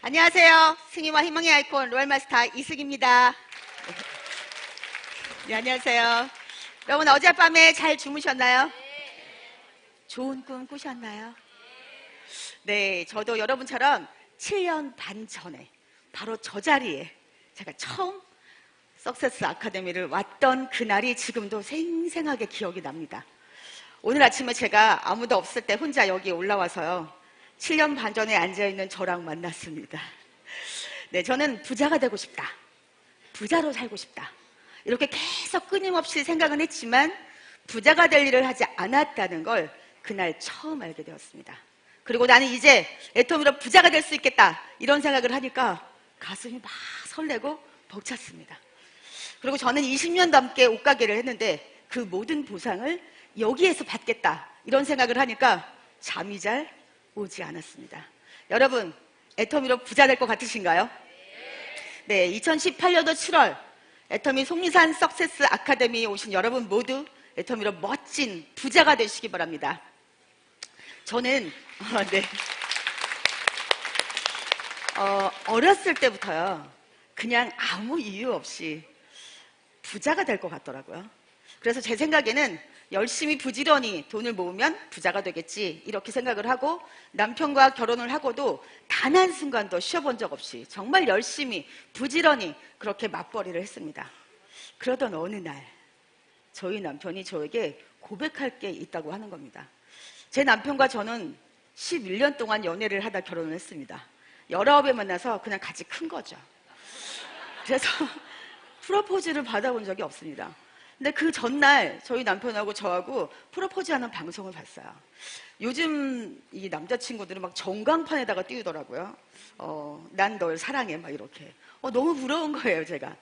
안녕하세요. 승리와 희망의 아이콘 로얄마스터 이승입니다. 네, 안녕하세요. 여러분 어젯밤에 잘 주무셨나요? 좋은 꿈 꾸셨나요? 네, 저도 여러분처럼 7년 반 전에 바로 저 자리에 제가 처음 석세스 아카데미를 왔던 그날이 지금도 생생하게 기억이 납니다. 오늘 아침에 제가 아무도 없을 때 혼자 여기 올라와서요. 7년 반 전에 앉아있는 저랑 만났습니다. 네, 저는 부자가 되고 싶다. 부자로 살고 싶다. 이렇게 계속 끊임없이 생각은 했지만 부자가 될 일을 하지 않았다는 걸 그날 처음 알게 되었습니다. 그리고 나는 이제 애터미로 부자가 될 수 있겠다. 이런 생각을 하니까 가슴이 막 설레고 벅찼습니다. 그리고 저는 20년 넘게 옷가게를 했는데 그 모든 보상을 여기에서 받겠다. 이런 생각을 하니까 잠이 잘 오지 않았습니다. 여러분, 애터미로 부자 될 것 같으신가요? 네, 2018년도 7월 애터미 속리산 석세스 아카데미에 오신 여러분 모두 애터미로 멋진 부자가 되시기 바랍니다. 저는 어렸을 때부터요, 그냥 아무 이유 없이 부자가 될 것 같더라고요. 그래서 제 생각에는 열심히 부지런히 돈을 모으면 부자가 되겠지 이렇게 생각을 하고 남편과 결혼을 하고도 단 한순간도 쉬어본 적 없이 정말 열심히 부지런히 그렇게 맞벌이를 했습니다. 그러던 어느 날 저희 남편이 저에게 고백할 게 있다고 하는 겁니다. 제 남편과 저는 11년 동안 연애를 하다 결혼을 했습니다. 19에 만나서 그냥 같이 큰 거죠. 그래서 프로포즈를 받아본 적이 없습니다. 근데 그 전날 저희 남편하고 저하고 프로포즈하는 방송을 봤어요. 요즘 이 남자친구들은 막 전광판에다가 띄우더라고요. 난 널 사랑해 막 이렇게. 너무 부러운 거예요, 제가.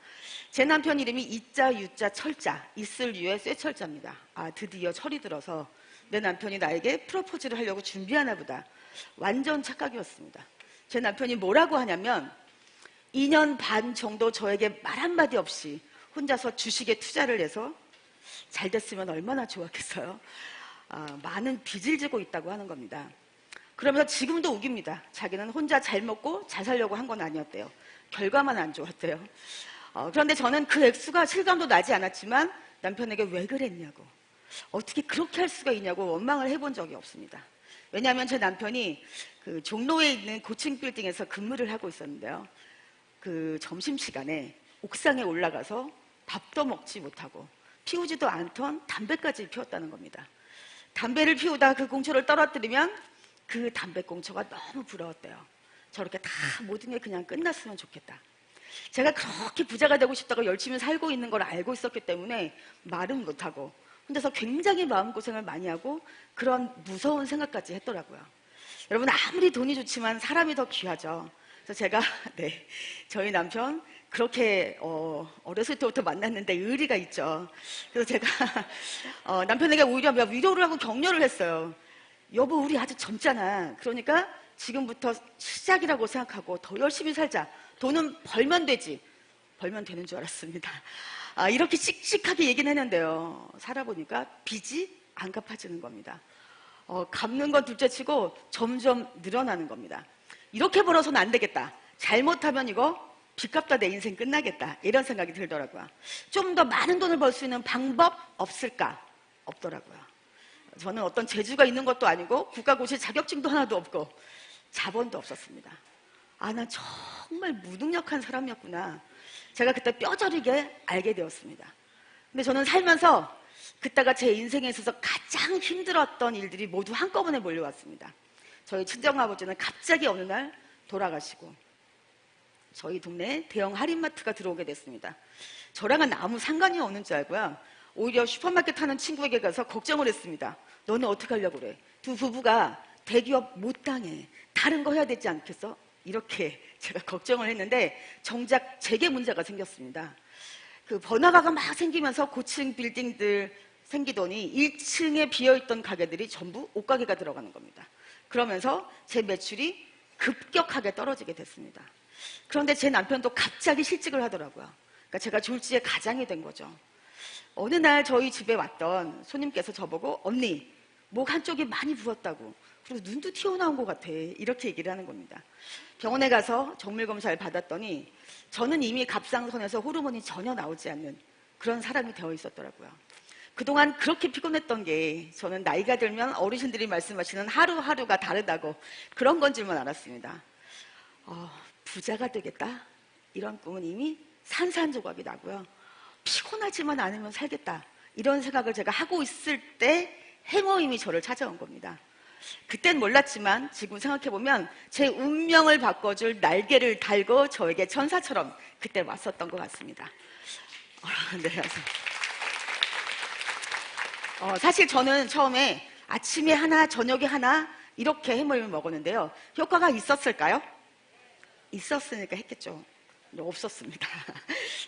제 남편 이름이 이자, 유자, 철자, 있을 유의 쇠철자입니다. 아, 드디어 철이 들어서 내 남편이 나에게 프로포즈를 하려고 준비하나 보다. 완전 착각이었습니다. 제 남편이 뭐라고 하냐면 2년 반 정도 저에게 말 한마디 없이 혼자서 주식에 투자를 해서 잘 됐으면 얼마나 좋았겠어요. 많은 빚을 지고 있다고 하는 겁니다. 그러면서 지금도 우깁니다. 자기는 혼자 잘 먹고 잘 살려고 한 건 아니었대요. 결과만 안 좋았대요. 그런데 저는 그 액수가 실감도 나지 않았지만 남편에게 왜 그랬냐고, 어떻게 그렇게 할 수가 있냐고 원망을 해본 적이 없습니다. 왜냐하면 제 남편이 그 종로에 있는 고층 빌딩에서 근무를 하고 있었는데요. 그 점심시간에 옥상에 올라가서 밥도 먹지 못하고 피우지도 않던 담배까지 피웠다는 겁니다. 담배를 피우다 그 공초를 떨어뜨리면 그 담배꽁초가 너무 부러웠대요. 저렇게 다 모든 게 그냥 끝났으면 좋겠다. 제가 그렇게 부자가 되고 싶다고 열심히 살고 있는 걸 알고 있었기 때문에 말은 못하고 혼자서 굉장히 마음고생을 많이 하고 그런 무서운 생각까지 했더라고요. 여러분, 아무리 돈이 좋지만 사람이 더 귀하죠. 그래서 제가 저희 남편 그렇게 어렸을 때부터 만났는데 의리가 있죠. 그래서 제가 남편에게 오히려 위로를 하고 격려를 했어요. 여보, 우리 아직 젊잖아. 그러니까 지금부터 시작이라고 생각하고 더 열심히 살자. 돈은 벌면 되지. 벌면 되는 줄 알았습니다. 이렇게 씩씩하게 얘기는 했는데요, 살아보니까 빚이 안 갚아지는 겁니다. 갚는 건 둘째치고 점점 늘어나는 겁니다. 이렇게 벌어서는 안 되겠다. 잘못하면 이거 빚 갚다 내 인생 끝나겠다. 이런 생각이 들더라고요. 좀 더 많은 돈을 벌 수 있는 방법 없을까? 없더라고요. 저는 어떤 재주가 있는 것도 아니고 국가고시 자격증도 하나도 없고 자본도 없었습니다. 난 정말 무능력한 사람이었구나. 제가 그때 뼈저리게 알게 되었습니다. 근데 저는 살면서 그때가 제 인생에 있어서 가장 힘들었던 일들이 모두 한꺼번에 몰려왔습니다. 저희 친정아버지는 갑자기 어느 날 돌아가시고 저희 동네에 대형 할인마트가 들어오게 됐습니다. 저랑은 아무 상관이 없는 줄 알고요. 오히려 슈퍼마켓 하는 친구에게 가서 걱정을 했습니다. 너는 어떻게 하려고 그래? 두 부부가 대기업 못 당해. 다른 거 해야 되지 않겠어? 이렇게 제가 걱정을 했는데 정작 제게 문제가 생겼습니다. 그 번화가가 막 생기면서 고층 빌딩들 생기더니 1층에 비어있던 가게들이 전부 옷가게가 들어가는 겁니다. 그러면서 제 매출이 급격하게 떨어지게 됐습니다. 그런데 제 남편도 갑자기 실직을 하더라고요. 그러니까 제가 졸지에 가장이 된 거죠. 어느 날 저희 집에 왔던 손님께서 저보고 언니, 목 한쪽이 많이 부었다고. 그리고 눈도 튀어나온 것 같아. 이렇게 얘기를 하는 겁니다. 병원에 가서 정밀 검사를 받았더니 저는 이미 갑상선에서 호르몬이 전혀 나오지 않는 그런 사람이 되어 있었더라고요. 그동안 그렇게 피곤했던 게 저는 나이가 들면 어르신들이 말씀하시는 하루하루가 다르다고 그런 건 줄만 알았습니다. 부자가 되겠다 이런 꿈은 이미 산산조각이 나고요. 피곤하지만 않으면 살겠다 이런 생각을 제가 하고 있을 때 해모임이 저를 찾아온 겁니다. 그땐 몰랐지만 지금 생각해보면 제 운명을 바꿔줄 날개를 달고 저에게 천사처럼 그때 왔었던 것 같습니다. 네, 사실 저는 처음에 아침에 하나 저녁에 하나 이렇게 해모임을 먹었는데요. 효과가 있었을까요? 있었으니까 했겠죠. 없었습니다.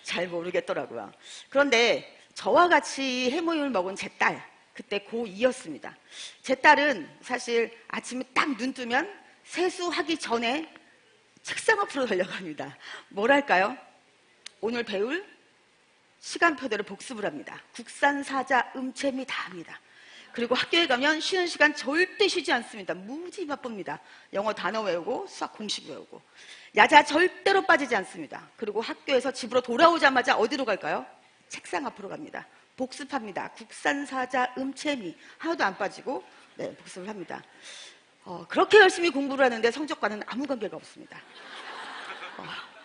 잘 모르겠더라고요. 그런데 저와 같이 해모임을 먹은 제 딸, 그때 고2였습니다. 제 딸은 사실 아침에 딱 눈 뜨면 세수하기 전에 책상 앞으로 달려갑니다. 뭐랄까요? 오늘 배울 시간표대로 복습을 합니다. 국산, 사자, 음채미 다 합니다. 그리고 학교에 가면 쉬는 시간 절대 쉬지 않습니다. 무지 바쁩니다. 영어 단어 외우고 수학 공식 외우고. 야자 절대로 빠지지 않습니다. 그리고 학교에서 집으로 돌아오자마자 어디로 갈까요? 책상 앞으로 갑니다. 복습합니다. 국산, 사자, 음채미 하나도 안 빠지고 복습을 합니다. 그렇게 열심히 공부를 하는데 성적과는 아무 관계가 없습니다.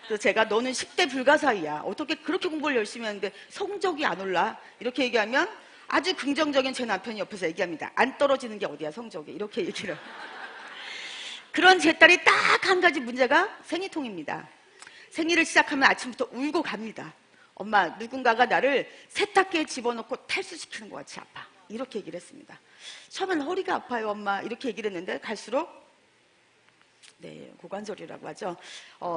그래서 제가 너는 10대 불가사의야. 어떻게 그렇게 공부를 열심히 하는데 성적이 안 올라? 이렇게 얘기하면 아주 긍정적인 제 남편이 옆에서 얘기합니다. 안 떨어지는 게 어디야 성적이. 이렇게 얘기를. 그런 제 딸이 딱 한 가지 문제가 생리통입니다. 생리를 시작하면 아침부터 울고 갑니다. 엄마 누군가가 나를 세탁기에 집어넣고 탈수시키는 것 같이 아파. 이렇게 얘기를 했습니다. 처음엔 허리가 아파요 엄마 이렇게 얘기를 했는데 갈수록 고관절이라고 하죠.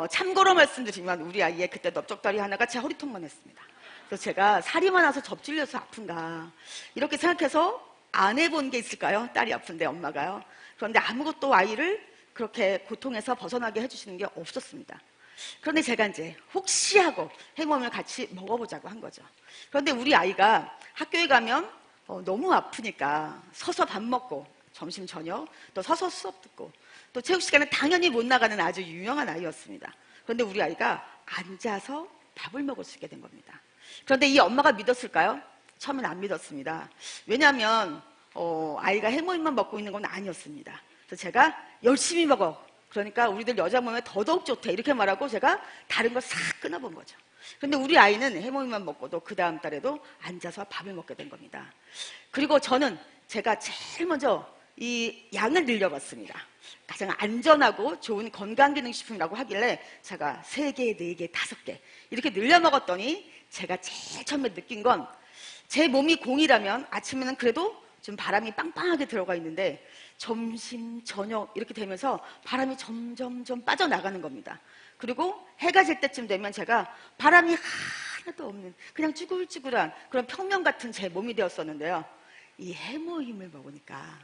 참고로 말씀드리면 우리 아이의 그때 넓적다리 하나가 제 허리통만 했습니다. 그래서 제가 살이 많아서 접질려서 아픈가 이렇게 생각해서 안 해본 게 있을까요? 딸이 아픈데 엄마가요. 그런데 아무것도 아이를 그렇게 고통에서 벗어나게 해주시는 게 없었습니다. 그런데 제가 이제 혹시 하고 해모임을 같이 먹어보자고 한 거죠. 그런데 우리 아이가 학교에 가면 너무 아프니까 서서 밥 먹고 점심 저녁 또 서서 수업 듣고 또 체육 시간에 당연히 못 나가는 아주 유명한 아이였습니다. 그런데 우리 아이가 앉아서 밥을 먹을 수 있게 된 겁니다. 그런데 이 엄마가 믿었을까요? 처음엔 안 믿었습니다. 왜냐하면 아이가 해모임만 먹고 있는 건 아니었습니다. 그래서 제가 열심히 먹어. 그러니까 우리들 여자 몸에 더더욱 좋대. 이렇게 말하고 제가 다른 거 싹 끊어본 거죠. 그런데 우리 아이는 해모임만 먹고도 그 다음 달에도 앉아서 밥을 먹게 된 겁니다. 그리고 저는 제가 제일 먼저 이 양을 늘려봤습니다. 가장 안전하고 좋은 건강기능식품이라고 하길래 제가 3개, 4개, 5개 이렇게 늘려 먹었더니 제가 제일 처음에 느낀 건 제 몸이 공이라면 아침에는 그래도 좀 바람이 빵빵하게 들어가 있는데 점심, 저녁 이렇게 되면서 바람이 점점점 빠져나가는 겁니다. 그리고 해가 질 때쯤 되면 제가 바람이 하나도 없는 그냥 쭈글쭈글한 그런 평면 같은 제 몸이 되었었는데요. 이 해모임을 먹으니까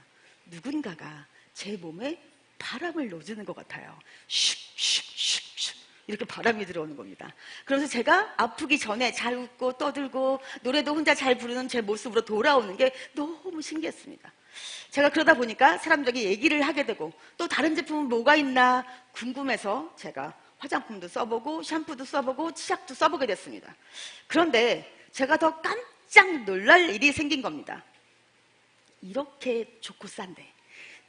누군가가 제 몸에 바람을 넣어주는 것 같아요. 슉슉슉슉 이렇게 바람이 들어오는 겁니다. 그래서 제가 아프기 전에 잘 웃고 떠들고 노래도 혼자 잘 부르는 제 모습으로 돌아오는 게 너무 신기했습니다. 제가 그러다 보니까 사람들에게 얘기를 하게 되고 또 다른 제품은 뭐가 있나 궁금해서 제가 화장품도 써보고 샴푸도 써보고 치약도 써보게 됐습니다. 그런데 제가 더 깜짝 놀랄 일이 생긴 겁니다. 이렇게 좋고 싼데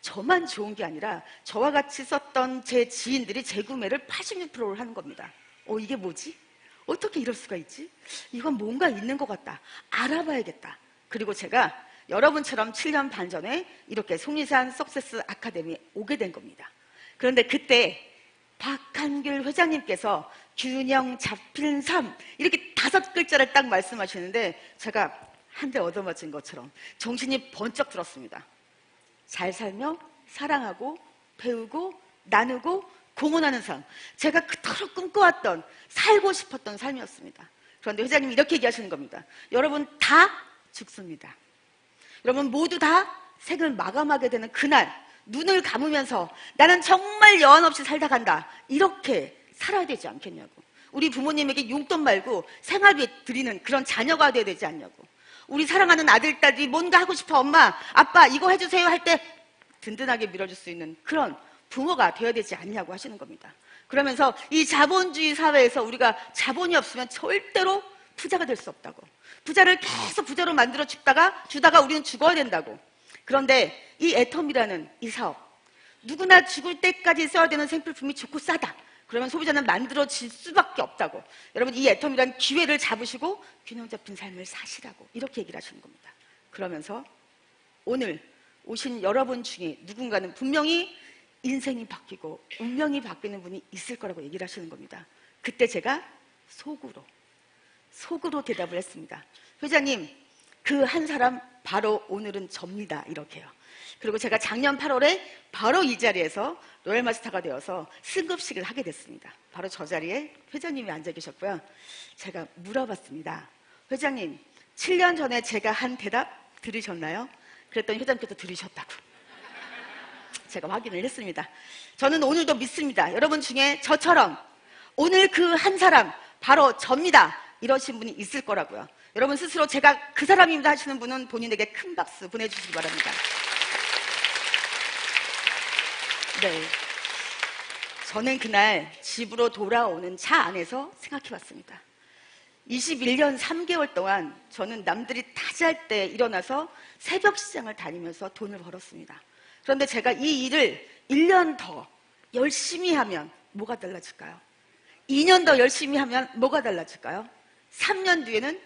저만 좋은 게 아니라 저와 같이 썼던 제 지인들이 재구매를 86%를 하는 겁니다. 이게 뭐지? 어떻게 이럴 수가 있지? 이건 뭔가 있는 것 같다. 알아봐야겠다. 그리고 제가 여러분처럼 7년 반 전에 이렇게 송리산 석세스 아카데미에 오게 된 겁니다. 그런데 그때 박한귤 회장님께서 균형 잡힌 삶 이렇게 5글자를 딱 말씀하시는데 제가 한 대 얻어맞은 것처럼 정신이 번쩍 들었습니다. 잘 살며 사랑하고 배우고 나누고 공헌하는 삶. 제가 그토록 꿈꿔왔던 살고 싶었던 삶이었습니다. 그런데 회장님이 이렇게 얘기하시는 겁니다. 여러분 다 죽습니다. 여러분 모두 다 생을 마감하게 되는 그날 눈을 감으면서 나는 정말 여한 없이 살다 간다. 이렇게 살아야 되지 않겠냐고. 우리 부모님에게 용돈 말고 생활비 드리는 그런 자녀가 돼야 되지 않냐고. 우리 사랑하는 아들, 딸이 뭔가 하고 싶어 엄마, 아빠 이거 해주세요 할 때 든든하게 밀어줄 수 있는 그런 부모가 되어야 되지 않냐고 하시는 겁니다. 그러면서 이 자본주의 사회에서 우리가 자본이 없으면 절대로 부자가 될 수 없다고. 부자를 계속 부자로 만들어 주다가 우리는 죽어야 된다고. 그런데 이 애텀이라는 이 사업, 누구나 죽을 때까지 써야 되는 생필품이 좋고 싸다. 그러면 소비자는 만들어질 수밖에 없다고. 여러분, 이 애텀이라는 기회를 잡으시고 균형 잡힌 삶을 사시라고 이렇게 얘기를 하시는 겁니다. 그러면서 오늘 오신 여러분 중에 누군가는 분명히 인생이 바뀌고 운명이 바뀌는 분이 있을 거라고 얘기를 하시는 겁니다. 그때 제가 속으로 대답을 했습니다. 회장님, 그 한 사람 바로 오늘은 접니다. 이렇게요. 그리고 제가 작년 8월에 바로 이 자리에서 로얄마스터가 되어서 승급식을 하게 됐습니다. 바로 저 자리에 회장님이 앉아 계셨고요. 제가 물어봤습니다. 회장님, 7년 전에 제가 한 대답 들으셨나요? 그랬더니 회장님께서 들으셨다고. 제가 확인을 했습니다. 저는 오늘도 믿습니다. 여러분 중에 저처럼 오늘 그 한 사람 바로 접니다. 이러신 분이 있을 거라고요. 여러분 스스로 제가 그 사람입니다 하시는 분은 본인에게 큰 박수 보내주시기 바랍니다. 네, 저는 그날 집으로 돌아오는 차 안에서 생각해봤습니다. 21년 3개월 동안 저는 남들이 다 잘 때 일어나서 새벽 시장을 다니면서 돈을 벌었습니다. 그런데 제가 이 일을 1년 더 열심히 하면 뭐가 달라질까요? 2년 더 열심히 하면 뭐가 달라질까요? 3년 뒤에는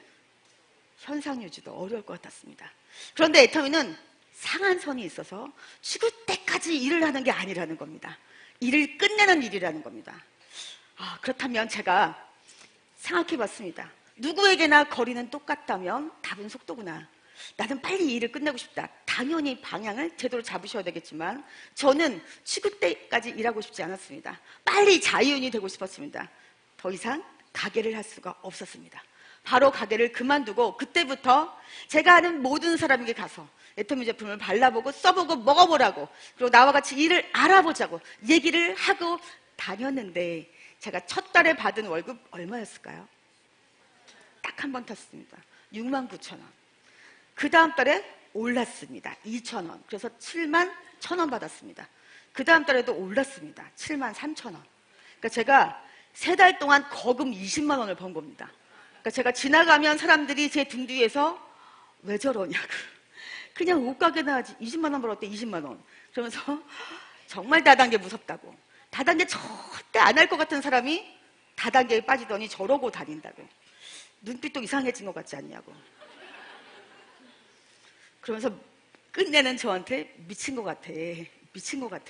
현상 유지도 어려울 것 같았습니다. 그런데 애터미는 상한선이 있어서 죽을 때까지 일을 하는 게 아니라는 겁니다. 일을 끝내는 일이라는 겁니다. 그렇다면 제가 생각해봤습니다. 누구에게나 거리는 똑같다면 답은 속도구나. 나는 빨리 이 일을 끝내고 싶다. 당연히 방향을 제대로 잡으셔야 되겠지만 저는 죽을 때까지 일하고 싶지 않았습니다. 빨리 자유인이 되고 싶었습니다. 더 이상 가게를 할 수가 없었습니다. 바로 가게를 그만두고 그때부터 제가 아는 모든 사람에게 가서 애터미 제품을 발라보고 써보고 먹어보라고, 그리고 나와 같이 일을 알아보자고 얘기를 하고 다녔는데 제가 첫 달에 받은 월급 얼마였을까요? 딱 한 번 탔습니다. 69,000원. 그 다음 달에 올랐습니다. 2,000원. 그래서 71,000원 받았습니다. 그 다음 달에도 올랐습니다. 73,000원. 그러니까 제가 3달 동안 거금 20만 원을 번 겁니다. 그러니까 제가 지나가면 사람들이 제 등 뒤에서 왜 저러냐고. 그냥 옷가게나 하지 20만 원 벌었대. 20만 원. 그러면서 정말 다단계 무섭다고. 다단계 절대 안 할 것 같은 사람이 다단계에 빠지더니 저러고 다닌다고. 눈빛도 이상해진 것 같지 않냐고. 그러면서 끝내는 저한테 미친 것 같아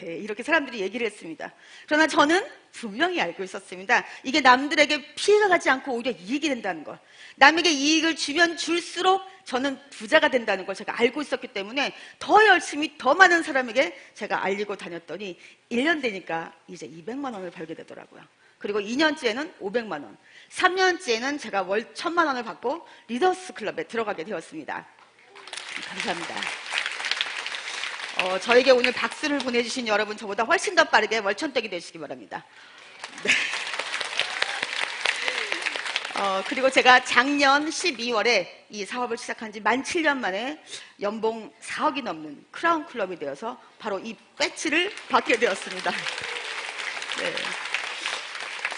이렇게 사람들이 얘기를 했습니다. 그러나 저는 분명히 알고 있었습니다. 이게 남들에게 피해가 가지 않고 오히려 이익이 된다는 걸, 남에게 이익을 주면 줄수록 저는 부자가 된다는 걸 제가 알고 있었기 때문에 더 열심히 더 많은 사람에게 제가 알리고 다녔더니 1년 되니까 이제 200만 원을 벌게 되더라고요. 그리고 2년째는 500만 원, 3년째는 제가 월 1,000만 원을 받고 리더스 클럽에 들어가게 되었습니다. 감사합니다. 저에게 오늘 박수를 보내주신 여러분, 저보다 훨씬 더 빠르게 월천떡이 되시기 바랍니다. 네. 그리고 제가 작년 12월에 이 사업을 시작한 지 만 7년 만에 연봉 4억이 넘는 크라운 클럽이 되어서 바로 이 배지를 받게 되었습니다. 네.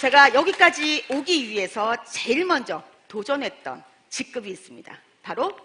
제가 여기까지 오기 위해서 제일 먼저 도전했던 직급이 있습니다. 바로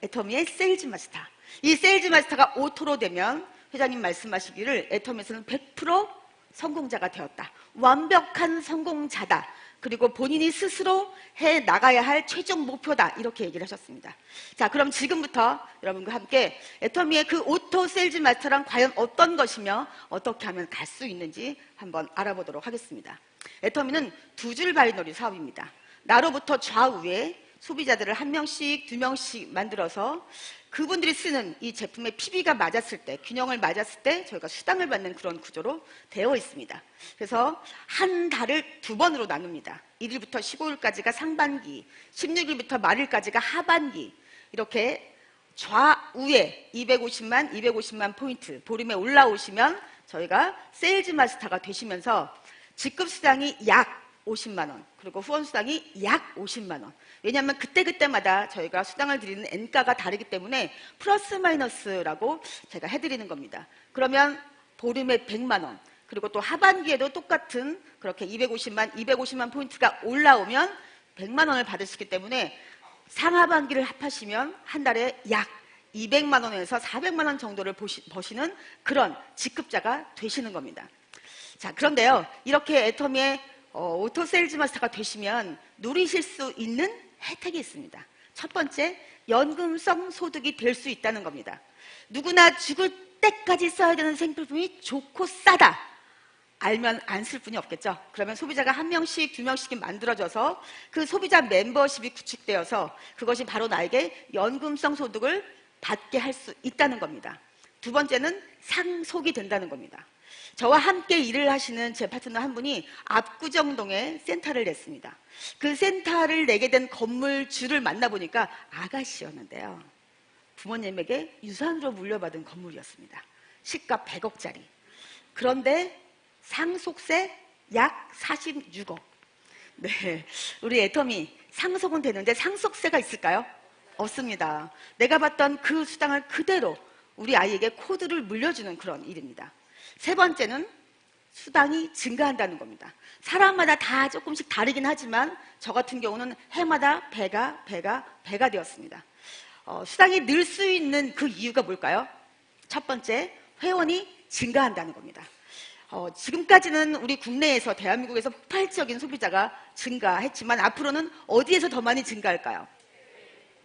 애터미의 세일즈 마스터. 이 세일즈 마스터가 오토로 되면 회장님 말씀하시기를 애터미에서는 100% 성공자가 되었다. 완벽한 성공자다. 그리고 본인이 스스로 해 나가야 할 최종 목표다. 이렇게 얘기를 하셨습니다. 자, 그럼 지금부터 여러분과 함께 애터미의 그 오토 세일즈 마스터란 과연 어떤 것이며 어떻게 하면 갈 수 있는지 한번 알아보도록 하겠습니다. 애터미는 2줄 바이너리 사업입니다. 나로부터 좌우에 소비자들을 1명씩 2명씩 만들어서 그분들이 쓰는 이 제품의 PB가 맞았을 때, 균형을 맞았을 때 저희가 수당을 받는 그런 구조로 되어 있습니다. 그래서 한 달을 2번으로 나눕니다. 1일부터 15일까지가 상반기, 16일부터 말일까지가 하반기. 이렇게 좌우에 250만 포인트 보름에 올라오시면 저희가 세일즈 마스터가 되시면서 직급 수당이 약 50만 원, 그리고 후원 수당이 약 50만 원. 왜냐하면 그때그때마다 저희가 수당을 드리는 N가가 다르기 때문에 플러스 마이너스라고 제가 해드리는 겁니다. 그러면 보름에 100만 원, 그리고 또 하반기에도 똑같은 그렇게 250만 포인트가 올라오면 100만 원을 받으시기 때문에 상하반기를 합하시면 한 달에 약 200만 원에서 400만 원 정도를 버시는 그런 직급자가 되시는 겁니다. 자, 그런데요, 이렇게 애터미의 오토 세일즈 마스터가 되시면 누리실 수 있는 혜택이 있습니다. 첫 번째, 연금성 소득이 될 수 있다는 겁니다. 누구나 죽을 때까지 써야 되는 생필품이 좋고 싸다 알면 안 쓸 분이 없겠죠. 그러면 소비자가 한 명씩, 두 명씩 만들어져서 그 소비자 멤버십이 구축되어서 그것이 바로 나에게 연금성 소득을 받게 할 수 있다는 겁니다. 두 번째는 상속이 된다는 겁니다. 저와 함께 일을 하시는 제 파트너 한 분이 압구정동에 센터를 냈습니다. 그 센터를 내게 된 건물주를 만나보니까 아가씨였는데요. 부모님에게 유산으로 물려받은 건물이었습니다. 시가 100억짜리. 그런데 상속세 약 46억. 네, 우리 애터미 상속은 되는데 상속세가 있을까요? 없습니다. 내가 받던 그 수당을 그대로 우리 아이에게 코드를 물려주는 그런 일입니다. 세 번째는 수당이 증가한다는 겁니다. 사람마다 다 조금씩 다르긴 하지만 저 같은 경우는 해마다 배가 되었습니다. 수당이 늘 수 있는 그 이유가 뭘까요? 첫 번째, 회원이 증가한다는 겁니다. 지금까지는 우리 국내에서 대한민국에서 폭발적인 소비자가 증가했지만 앞으로는 어디에서 더 많이 증가할까요?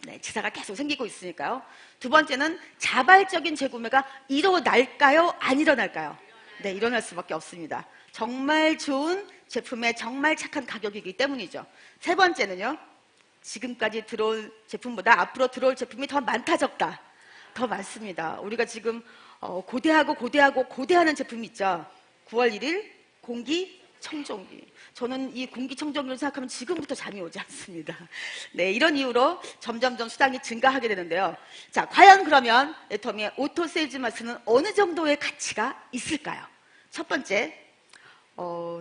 네, 지사가 계속 생기고 있으니까요. 두 번째는 자발적인 재구매가 일어날까요? 안 일어날까요? 네, 일어날 수밖에 없습니다. 정말 좋은 제품에 정말 착한 가격이기 때문이죠. 세 번째는요, 지금까지 들어올 제품보다 앞으로 들어올 제품이 더 많다 적다? 더 많습니다. 우리가 지금 고대하는 제품이 있죠. 9월 1일 공기청정기. 저는 이 공기청정기를 생각하면 지금부터 잠이 오지 않습니다. 네, 이런 이유로 점점점 수당이 증가하게 되는데요. 자, 과연 그러면 애터미의 오토 세일즈 마스는 어느 정도의 가치가 있을까요? 첫 번째,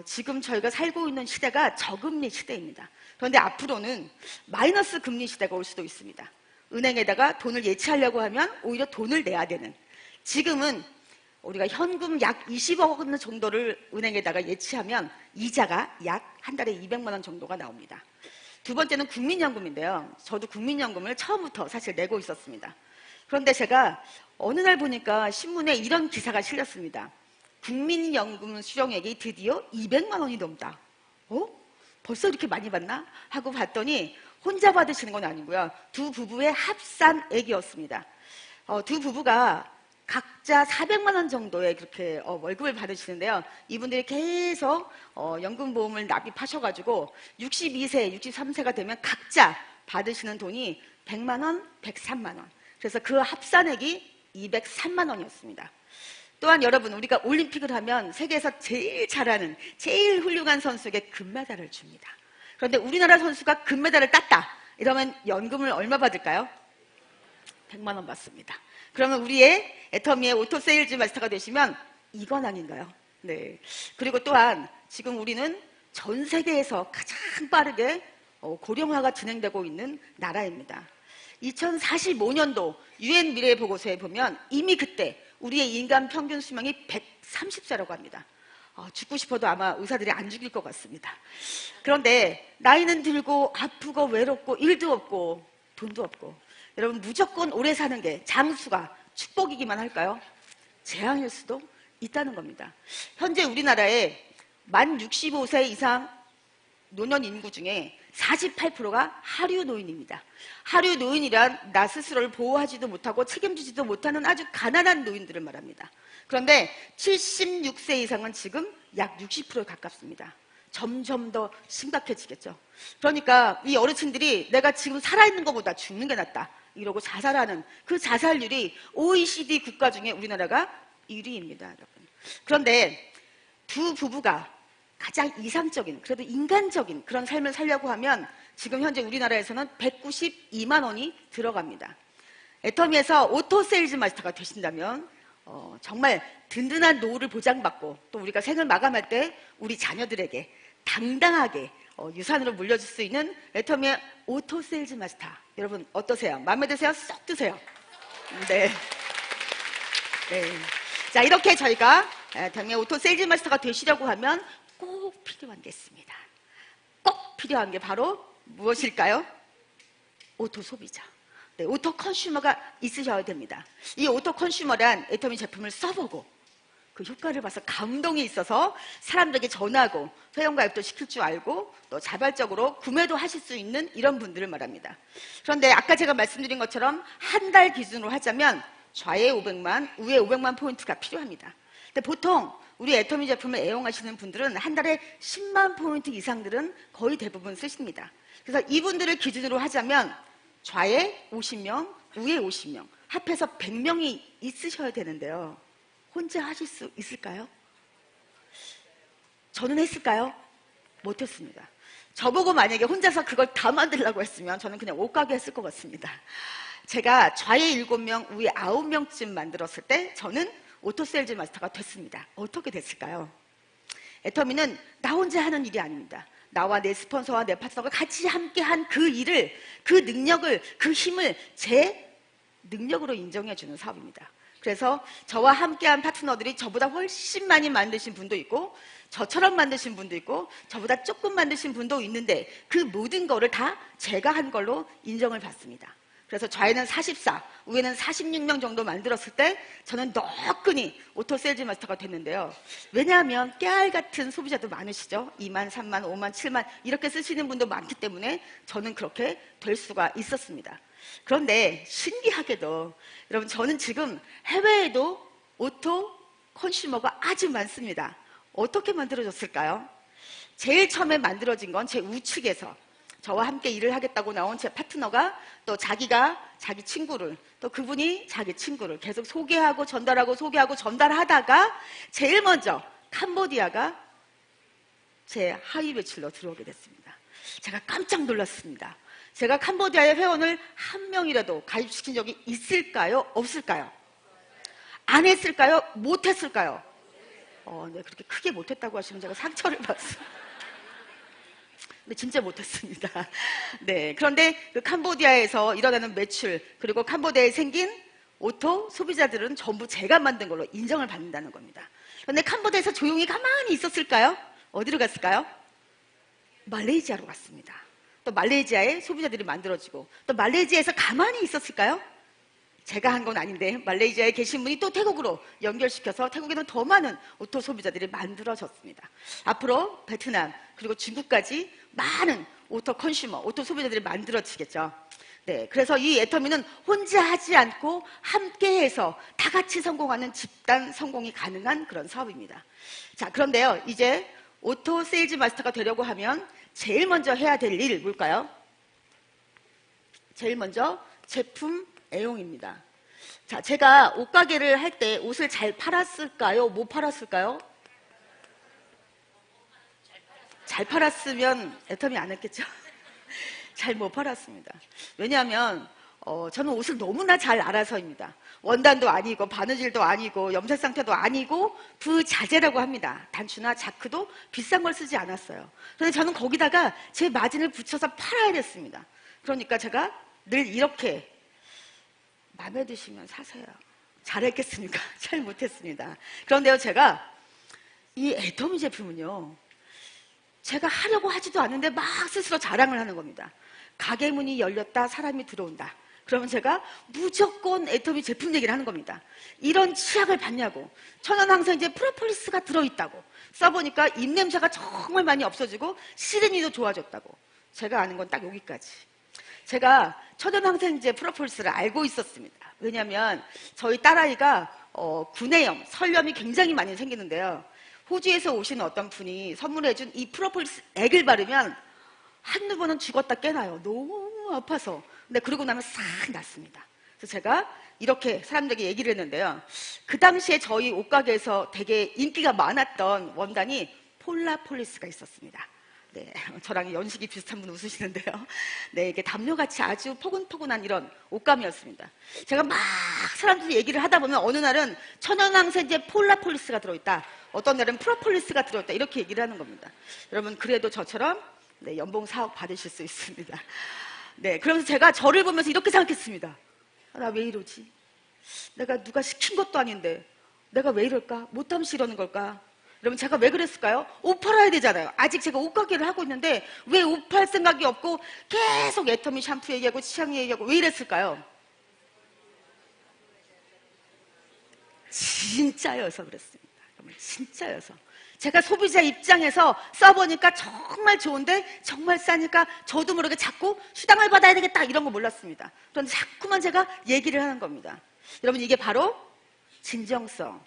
지금 저희가 살고 있는 시대가 저금리 시대입니다. 그런데 앞으로는 마이너스 금리 시대가 올 수도 있습니다. 은행에다가 돈을 예치하려고 하면 오히려 돈을 내야 되는. 지금은 우리가 현금 약 20억 원 정도를 은행에다가 예치하면 이자가 약 한 달에 200만 원 정도가 나옵니다. 두 번째는 국민연금인데요. 저도 국민연금을 처음부터 사실 내고 있었습니다. 그런데 제가 어느 날 보니까 신문에 이런 기사가 실렸습니다. 국민연금 수령액이 드디어 200만 원이 넘다. 벌써 이렇게 많이 받나? 하고 봤더니 혼자 받으시는 건 아니고요. 두 부부의 합산액이었습니다. 두 부부가 각자 400만 원 정도의 그렇게 월급을 받으시는데요. 이분들이 계속 연금보험을 납입하셔가지고 62세, 63세가 되면 각자 받으시는 돈이 100만 원, 103만 원. 그래서 그 합산액이 203만 원이었습니다. 또한 여러분, 우리가 올림픽을 하면 세계에서 제일 잘하는, 제일 훌륭한 선수에게 금메달을 줍니다. 그런데 우리나라 선수가 금메달을 땄다. 이러면 연금을 얼마 받을까요? 100만 원 받습니다. 그러면 우리의 애터미의 오토 세일즈 마스터가 되시면 이건 아닌가요? 네. 그리고 또한 지금 우리는 전 세계에서 가장 빠르게 고령화가 진행되고 있는 나라입니다. 2045년도 UN 미래 보고서에 보면 이미 그때 우리의 인간 평균 수명이 130세라고 합니다. 죽고 싶어도 아마 의사들이 안 죽일 것 같습니다. 그런데 나이는 들고 아프고 외롭고 일도 없고 돈도 없고, 여러분 무조건 오래 사는 게 장수가 축복이기만 할까요? 재앙일 수도 있다는 겁니다. 현재 우리나라에 만 65세 이상 노년 인구 중에 48%가 하류 노인입니다. 하류 노인이란 나 스스로를 보호하지도 못하고 책임지지도 못하는 아주 가난한 노인들을 말합니다. 그런데 76세 이상은 지금 약 60%에 가깝습니다. 점점 더 심각해지겠죠. 그러니까 이 어르신들이 내가 지금 살아있는 것보다 죽는 게 낫다 이러고 자살하는 그 자살률이 OECD 국가 중에 우리나라가 1위입니다, 여러분. 그런데 두 부부가 가장 이상적인, 그래도 인간적인 그런 삶을 살려고 하면 지금 현재 우리나라에서는 192만 원이 들어갑니다. 애터미에서 오토 세일즈 마스터가 되신다면 정말 든든한 노후를 보장받고 또 우리가 생을 마감할 때 우리 자녀들에게 당당하게 유산으로 물려줄 수 있는 애터미의 오토 세일즈 마스터. 여러분 어떠세요? 마음에 드세요? 쏙 드세요? 네. 네. 자, 이렇게 저희가 애터미의 오토 세일즈 마스터가 되시려고 하면 꼭 필요한 게 있습니다. 꼭 필요한 게 바로 무엇일까요? 오토 소비자. 네, 오토 컨슈머가 있으셔야 됩니다. 이 오토 컨슈머란 애터미 제품을 써보고 그 효과를 봐서 감동이 있어서 사람들에게 전하고 회원가입도 시킬 줄 알고 또 자발적으로 구매도 하실 수 있는 이런 분들을 말합니다. 그런데 아까 제가 말씀드린 것처럼 한 달 기준으로 하자면 좌에 500만, 우에 500만 포인트가 필요합니다. 근데 보통 우리 애터미 제품을 애용하시는 분들은 한 달에 10만 포인트 이상들은 거의 대부분 쓰십니다. 그래서 이분들을 기준으로 하자면 좌에 50명, 우에 50명, 합해서 100명이 있으셔야 되는데요. 혼자 하실 수 있을까요? 저는 했을까요? 못했습니다. 저보고 만약에 혼자서 그걸 다 만들려고 했으면 저는 그냥 옷가게 했을 것 같습니다. 제가 좌에 7명, 우에 9명쯤 만들었을 때 저는 오토세일즈 마스터가 됐습니다. 어떻게 됐을까요? 애터미는 나 혼자 하는 일이 아닙니다. 나와 내 스폰서와 내 파트너가 같이 함께한 그 일을, 그 능력을, 그 힘을 제 능력으로 인정해주는 사업입니다. 그래서 저와 함께한 파트너들이 저보다 훨씬 많이 만드신 분도 있고 저처럼 만드신 분도 있고 저보다 조금 만드신 분도 있는데 그 모든 거를 다 제가 한 걸로 인정을 받습니다. 그래서 좌에는 44, 우에는 46명 정도 만들었을 때 저는 너끈히 오토 세일즈 마스터가 됐는데요. 왜냐하면 깨알 같은 소비자도 많으시죠. 2만, 3만, 5만, 7만 이렇게 쓰시는 분도 많기 때문에 저는 그렇게 될 수가 있었습니다. 그런데 신기하게도 여러분 저는 지금 해외에도 오토 컨슈머가 아주 많습니다. 어떻게 만들어졌을까요? 제일 처음에 만들어진 건 제 우측에서 저와 함께 일을 하겠다고 나온 제 파트너가 또 자기가 자기 친구를 또 그분이 자기 친구를 계속 소개하고 전달하고 소개하고 전달하다가 제일 먼저 캄보디아가 제 하위 배출로 들어오게 됐습니다. 제가 깜짝 놀랐습니다. 제가 캄보디아의 회원을 한 명이라도 가입시킨 적이 있을까요? 없을까요? 안 했을까요? 못 했을까요? 네, 그렇게 크게 못했다고 하시면 제가 상처를 받습니다. 근데 진짜 못했습니다. 네, 그런데 그 캄보디아에서 일어나는 매출 그리고 캄보디아에 생긴 오토 소비자들은 전부 제가 만든 걸로 인정을 받는다는 겁니다. 그런데 캄보디아에서 조용히 가만히 있었을까요? 어디로 갔을까요? 말레이시아로 갔습니다. 또 말레이시아에 소비자들이 만들어지고 또 말레이시아에서 가만히 있었을까요? 제가 한 건 아닌데 말레이시아에 계신 분이 또 태국으로 연결시켜서 태국에는 더 많은 오토 소비자들이 만들어졌습니다. 앞으로 베트남 그리고 중국까지 많은 오토 컨슈머, 오토 소비자들이 만들어지겠죠. 네, 그래서 이 애터미는 혼자 하지 않고 함께해서 다 같이 성공하는 집단 성공이 가능한 그런 사업입니다. 자, 그런데요, 이제 오토 세일즈 마스터가 되려고 하면 제일 먼저 해야 될 일 뭘까요? 제일 먼저 제품 애용입니다. 자, 제가 옷가게를 할 때 옷을 잘 팔았을까요? 못 팔았을까요? 잘 팔았으면 애터미 안 했겠죠? 잘 못 팔았습니다. 왜냐하면 저는 옷을 너무나 잘 알아서입니다. 원단도 아니고 바느질도 아니고 염색 상태도 아니고 부자재라고 합니다. 단추나 자크도 비싼 걸 쓰지 않았어요. 그런데 저는 거기다가 제 마진을 붙여서 팔아야 됐습니다. 그러니까 제가 늘 이렇게 마음에 드시면 사세요. 잘했겠습니까? 잘 못했습니다. 그런데요, 제가 이 애터미 제품은요, 제가 하려고 하지도 않는데 막 스스로 자랑을 하는 겁니다. 가게 문이 열렸다, 사람이 들어온다. 그러면 제가 무조건 애터미 제품 얘기를 하는 겁니다. 이런 치약을 봤냐고. 천연항생제 프로폴리스가 들어있다고. 써보니까 입냄새가 정말 많이 없어지고 시드니도 좋아졌다고. 제가 아는 건 딱 여기까지. 제가 천연항생제 프로폴리스를 알고 있었습니다. 왜냐하면 저희 딸아이가 구내염, 설염이 굉장히 많이 생기는데요. 호주에서 오신 어떤 분이 선물해준 이 프로폴리스 액을 바르면 한두 번은 죽었다 깨나요. 너무 아파서. 근데 그러고 나면 싹 낫습니다. 그래서 제가 이렇게 사람들에게 얘기를 했는데요. 그 당시에 저희 옷가게에서 되게 인기가 많았던 원단이 폴라폴리스가 있었습니다. 네, 저랑 연식이 비슷한 분 웃으시는데요. 네, 이게 담요같이 아주 포근포근한 이런 옷감이었습니다. 제가 막 사람들이 얘기를 하다 보면 어느 날은 천연항생제 폴라폴리스가 들어있다. 어떤 날은 프로폴리스가 들어있다. 이렇게 얘기를 하는 겁니다. 여러분, 그래도 저처럼 네, 연봉 4억 받으실 수 있습니다. 네, 그러면서 제가 저를 보면서 이렇게 생각했습니다. 나 왜 이러지? 내가 누가 시킨 것도 아닌데 내가 왜 이럴까? 못함시 이러는 걸까? 여러분, 제가 왜 그랬을까요? 옷 팔아야 되잖아요. 아직 제가 옷가게를 하고 있는데 왜 옷 팔 생각이 없고 계속 애터미 샴푸 얘기하고 치약 얘기하고 왜 이랬을까요? 진짜여서 그랬습니다. 여러분, 진짜여서. 제가 소비자 입장에서 써보니까 정말 좋은데 정말 싸니까 저도 모르게 자꾸 수당을 받아야 되겠다 이런 거 몰랐습니다. 그런데 자꾸만 제가 얘기를 하는 겁니다. 여러분, 이게 바로 진정성,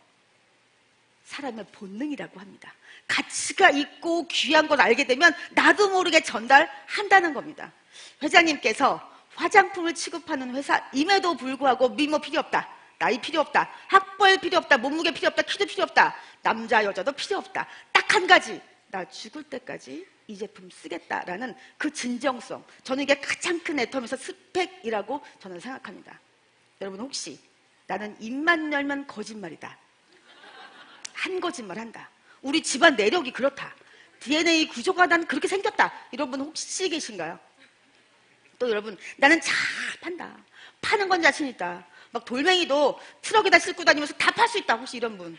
사람의 본능이라고 합니다. 가치가 있고 귀한 걸 알게 되면 나도 모르게 전달한다는 겁니다. 회장님께서 화장품을 취급하는 회사임에도 불구하고 미모 필요 없다, 나이 필요 없다, 학벌 필요 없다, 몸무게 필요 없다, 키도 필요 없다, 남자 여자도 필요 없다, 딱 한 가지, 나 죽을 때까지 이 제품 쓰겠다라는 그 진정성, 저는 이게 가장 큰 애텀에서 스펙이라고 저는 생각합니다. 여러분, 혹시 나는 입만 열면 거짓말이다, 한 거짓말 한다, 우리 집안 내력이 그렇다, DNA 구조가 난 그렇게 생겼다, 이런 분 혹시 계신가요? 또 여러분, 나는 잘 판다, 파는 건 자신 있다, 막 돌멩이도 트럭에다 싣고 다니면서 다 팔 수 있다, 혹시 이런 분?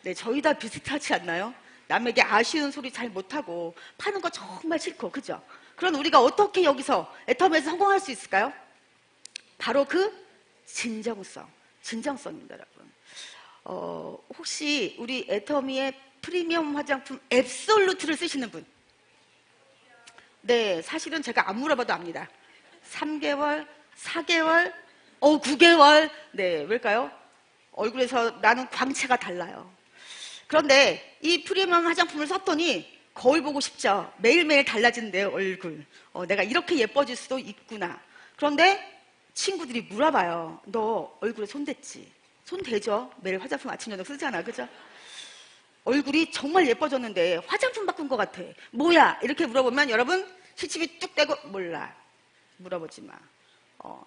네, 저희 다 비슷하지 않나요? 남에게 아쉬운 소리 잘 못하고 파는 거 정말 싫고, 그죠? 그런 우리가 어떻게 여기서 애텀에서 성공할 수 있을까요? 바로 그 진정성입니다, 여러분. 혹시 우리 애터미의 프리미엄 화장품 앱솔루트를 쓰시는 분? 네, 사실은 제가 안 물어봐도 압니다. 3개월, 4개월, 9개월. 네, 왜일까요? 얼굴에서 나는 광채가 달라요. 그런데 이 프리미엄 화장품을 썼더니 거울 보고 싶죠. 매일매일 달라지는 내 얼굴. 내가 이렇게 예뻐질 수도 있구나. 그런데 친구들이 물어봐요. 너 얼굴에 손 댔지? 손 대죠? 매일 화장품 아침 저녁 쓰잖아, 그죠? 얼굴이 정말 예뻐졌는데 화장품 바꾼 것 같아. 뭐야? 이렇게 물어보면 여러분 시침이 뚝 떼고 몰라. 물어보지 마.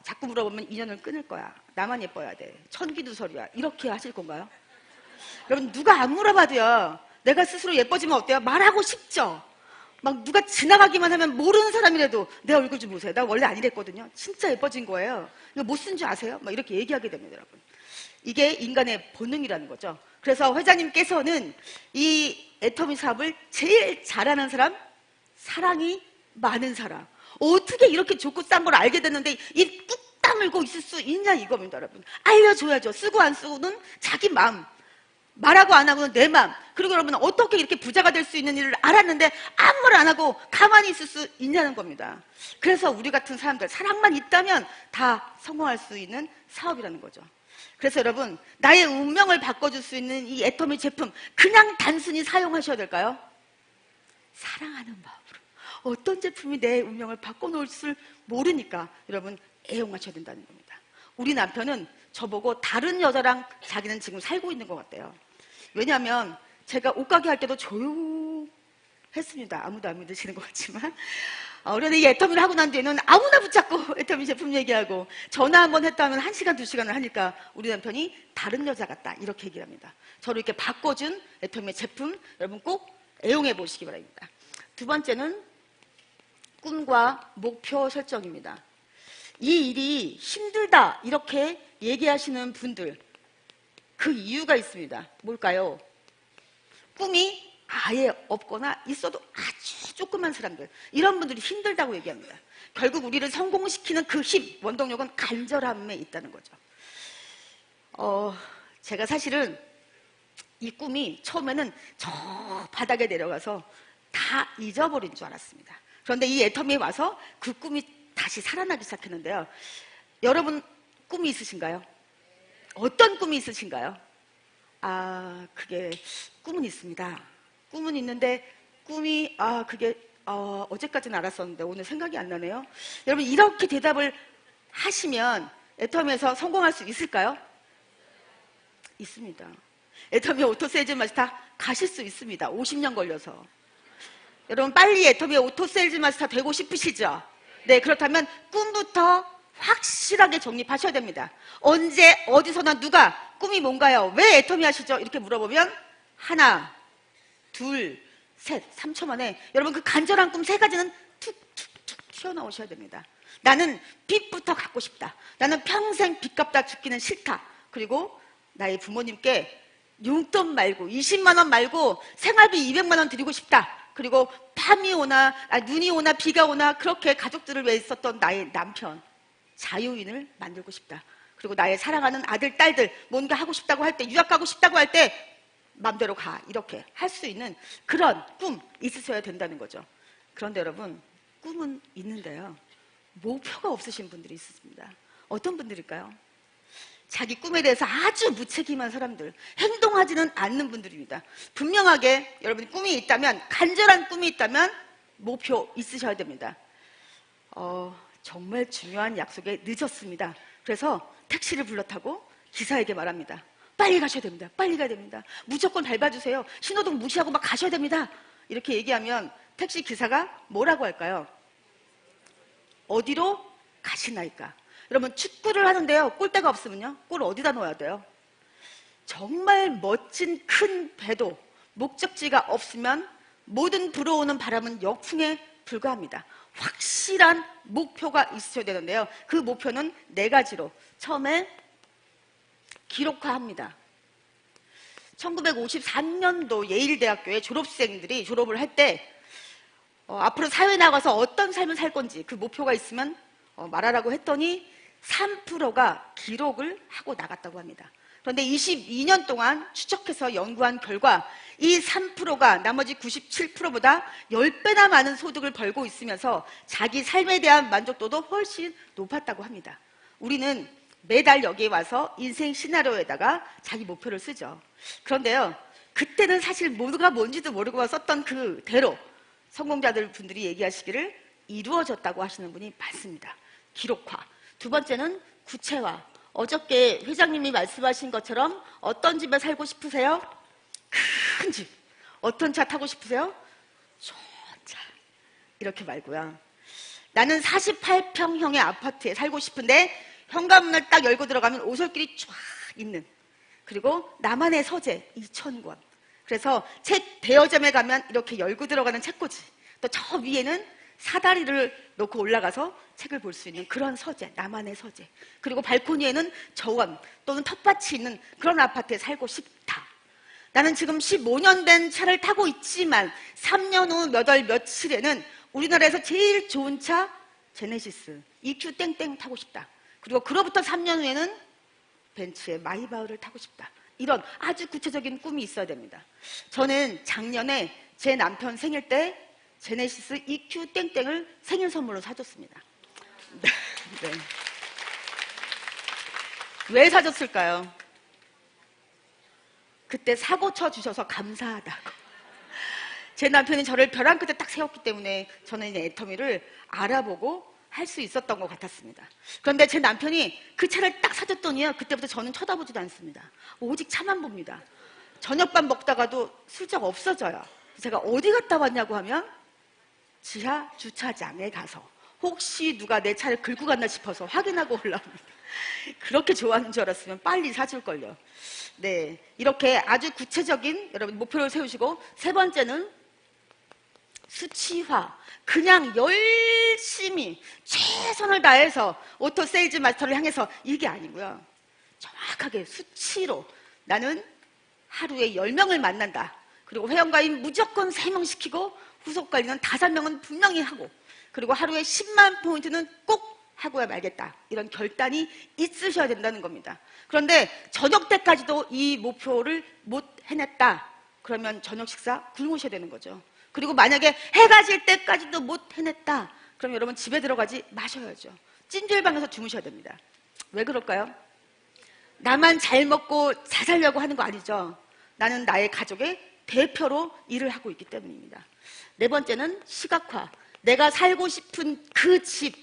자꾸 물어보면 인연을 끊을 거야. 나만 예뻐야 돼. 천기두설이야. 이렇게 하실 건가요? 여러분, 누가 안 물어봐도요, 내가 스스로 예뻐지면 어때요? 말하고 싶죠? 막 누가 지나가기만 하면 모르는 사람이라도 내 얼굴 좀 보세요. 나 원래 안 이랬거든요. 진짜 예뻐진 거예요. 이거 못 쓴 줄 아세요? 막 이렇게 얘기하게 됩니다, 여러분. 이게 인간의 본능이라는 거죠. 그래서 회장님께서는 이 애터미 사업을 제일 잘하는 사람, 사랑이 많은 사람. 어떻게 이렇게 좋고 싼 걸 알게 됐는데 입 꾹 다물고 있을 수 있냐 이겁니다, 여러분. 알려줘야죠. 쓰고 안 쓰고는 자기 마음, 말하고 안 하고는 내 마음. 그리고 여러분, 어떻게 이렇게 부자가 될 수 있는 일을 알았는데 아무 말 안 하고 가만히 있을 수 있냐는 겁니다. 그래서 우리 같은 사람들, 사랑만 있다면 다 성공할 수 있는 사업이라는 거죠. 그래서 여러분, 나의 운명을 바꿔줄 수 있는 이 애터미 제품, 그냥 단순히 사용하셔야 될까요? 사랑하는 마음으로. 어떤 제품이 내 운명을 바꿔놓을 줄 모르니까 여러분, 애용하셔야 된다는 겁니다. 우리 남편은 저보고 다른 여자랑 자기는 지금 살고 있는 것 같대요. 왜냐하면 제가 옷가게 할 때도 조용했습니다. 아무도 안 믿으시는 것 같지만. 그런데 이 애터미를 하고 난 뒤에는 아무나 붙잡고 애터미 제품 얘기하고 전화 한번 했다면 1시간, 2시간을 하니까 우리 남편이 다른 여자 같다, 이렇게 얘기를 합니다. 저를 이렇게 바꿔준 애터미 제품 여러분 꼭 애용해 보시기 바랍니다. 두 번째는 꿈과 목표 설정입니다. 이 일이 힘들다 이렇게 얘기하시는 분들, 그 이유가 있습니다. 뭘까요? 꿈이 아예 없거나 있어도 아주 조그만 사람들, 이런 분들이 힘들다고 얘기합니다. 결국 우리를 성공시키는 그 힘, 원동력은 간절함에 있다는 거죠. 제가 사실은 이 꿈이 처음에는 저 바닥에 내려가서 다 잊어버린 줄 알았습니다. 그런데 이 애터미에 와서 그 꿈이 다시 살아나기 시작했는데요. 여러분, 꿈이 있으신가요? 어떤 꿈이 있으신가요? 그게 꿈은 있습니다. 꿈은 있는데 꿈이 그게 어제까지는 알았었는데 오늘 생각이 안 나네요. 여러분, 이렇게 대답을 하시면 애터미에서 성공할 수 있을까요? 있습니다. 애터미 오토세일즈 맛이 다 가실 수 있습니다. 50년 걸려서. 여러분 빨리 애터미의 오토 세일즈 마스터 되고 싶으시죠? 네, 그렇다면 꿈부터 확실하게 정립하셔야 됩니다. 언제 어디서나 누가 꿈이 뭔가요? 왜 애터미 하시죠? 이렇게 물어보면 하나, 둘, 셋, 3초 만에 여러분 그 간절한 꿈 3가지는 툭툭툭 튀어나오셔야 됩니다. 나는 빚부터 갚고 싶다. 나는 평생 빚 갚다 죽기는 싫다. 그리고 나의 부모님께 용돈 말고 20만 원 말고 생활비 200만 원 드리고 싶다. 그리고 밤이 오나 눈이 오나 비가 오나 그렇게 가족들을 위해 있었던 나의 남편 자유인을 만들고 싶다. 그리고 나의 사랑하는 아들 딸들 뭔가 하고 싶다고 할 때 유학 가고 싶다고 할 때 맘대로 가 이렇게 할 수 있는 그런 꿈 있으셔야 된다는 거죠. 그런데 여러분 꿈은 있는데요. 목표가 없으신 분들이 있습니다. 어떤 분들일까요? 자기 꿈에 대해서 아주 무책임한 사람들, 행동하지는 않는 분들입니다. 분명하게 여러분이 꿈이 있다면, 간절한 꿈이 있다면 목표 있으셔야 됩니다. 정말 중요한 약속에 늦었습니다. 그래서 택시를 불러 타고 기사에게 말합니다. 빨리 가셔야 됩니다. 빨리 가야 됩니다. 무조건 밟아주세요. 신호등 무시하고 막 가셔야 됩니다. 이렇게 얘기하면 택시 기사가 뭐라고 할까요? 어디로 가시나이까? 여러분 축구를 하는데요. 골대가 없으면요. 골을 어디다 넣어야 돼요? 정말 멋진 큰 배도 목적지가 없으면 모든 불어오는 바람은 역풍에 불과합니다. 확실한 목표가 있으셔야 되는데요. 그 목표는 4가지로 처음에 기록화합니다. 1953년도 예일대학교의 졸업생들이 졸업을 할 때 앞으로 사회에 나가서 어떤 삶을 살 건지 그 목표가 있으면 말하라고 했더니 3%가 기록을 하고 나갔다고 합니다. 그런데 22년 동안 추적해서 연구한 결과 이 3%가 나머지 97%보다 10배나 많은 소득을 벌고 있으면서 자기 삶에 대한 만족도도 훨씬 높았다고 합니다. 우리는 매달 여기에 와서 인생 시나리오에다가 자기 목표를 쓰죠. 그런데요, 그때는 사실 뭐가 뭔지도 모르고 썼던 그대로 성공자들 분들이 얘기하시기를 이루어졌다고 하시는 분이 많습니다. 기록화. 2번째는 구체화. 어저께 회장님이 말씀하신 것처럼 어떤 집에 살고 싶으세요? 큰 집. 어떤 차 타고 싶으세요? 좋은 차. 이렇게 말고요. 나는 48평형의 아파트에 살고 싶은데 현관문을 딱 열고 들어가면 오솔길이 쫙 있는, 그리고 나만의 서재 2,000권. 그래서 책 대여점에 가면 이렇게 열고 들어가는 책꽂이, 또 저 위에는 사다리를 놓고 올라가서 책을 볼 수 있는 그런 서재, 나만의 서재. 그리고 발코니에는 정원 또는 텃밭이 있는 그런 아파트에 살고 싶다. 나는 지금 15년 된 차를 타고 있지만 3년 후 몇 월 며칠에는 우리나라에서 제일 좋은 차 제네시스 EQ 땡땡 타고 싶다. 그리고 그로부터 3년 후에는 벤츠의 마이바흐를 타고 싶다. 이런 아주 구체적인 꿈이 있어야 됩니다. 저는 작년에 제 남편 생일 때 제네시스 EQ 땡땡을 생일 선물로 사줬습니다. 네. 네. 왜 사줬을까요? 그때 사고 쳐주셔서 감사하다고. 제 남편이 저를 벼랑 끝에 딱 세웠기 때문에 저는 이제 애터미를 알아보고 할 수 있었던 것 같았습니다. 그런데 제 남편이 그 차를 딱 사줬더니요, 그때부터 저는 쳐다보지도 않습니다. 오직 차만 봅니다. 저녁밥 먹다가도 슬쩍 없어져요. 제가 어디 갔다 왔냐고 하면 지하 주차장에 가서 혹시 누가 내 차를 긁고 갔나 싶어서 확인하고 올라옵니다. 그렇게 좋아하는 줄 알았으면 빨리 사줄걸요. 네, 이렇게 아주 구체적인 여러분 목표를 세우시고, 3번째는 수치화. 그냥 열심히 최선을 다해서 오토 세일즈 마스터를 향해서 이게 아니고요. 정확하게 수치로 나는 하루에 10명을 만난다. 그리고 회원가인 무조건 3명 시키고 후속 관리는 5명은 분명히 하고, 그리고 하루에 10만 포인트는 꼭 하고야 말겠다. 이런 결단이 있으셔야 된다는 겁니다. 그런데 저녁 때까지도 이 목표를 못 해냈다. 그러면 저녁 식사 굶으셔야 되는 거죠. 그리고 만약에 해가 질 때까지도 못 해냈다. 그럼 여러분 집에 들어가지 마셔야죠. 찜질방에서 주무셔야 됩니다. 왜 그럴까요? 나만 잘 먹고 잘 살려고 하는 거 아니죠. 나는 나의 가족의 대표로 일을 하고 있기 때문입니다. 4번째는 시각화. 내가 살고 싶은 그 집,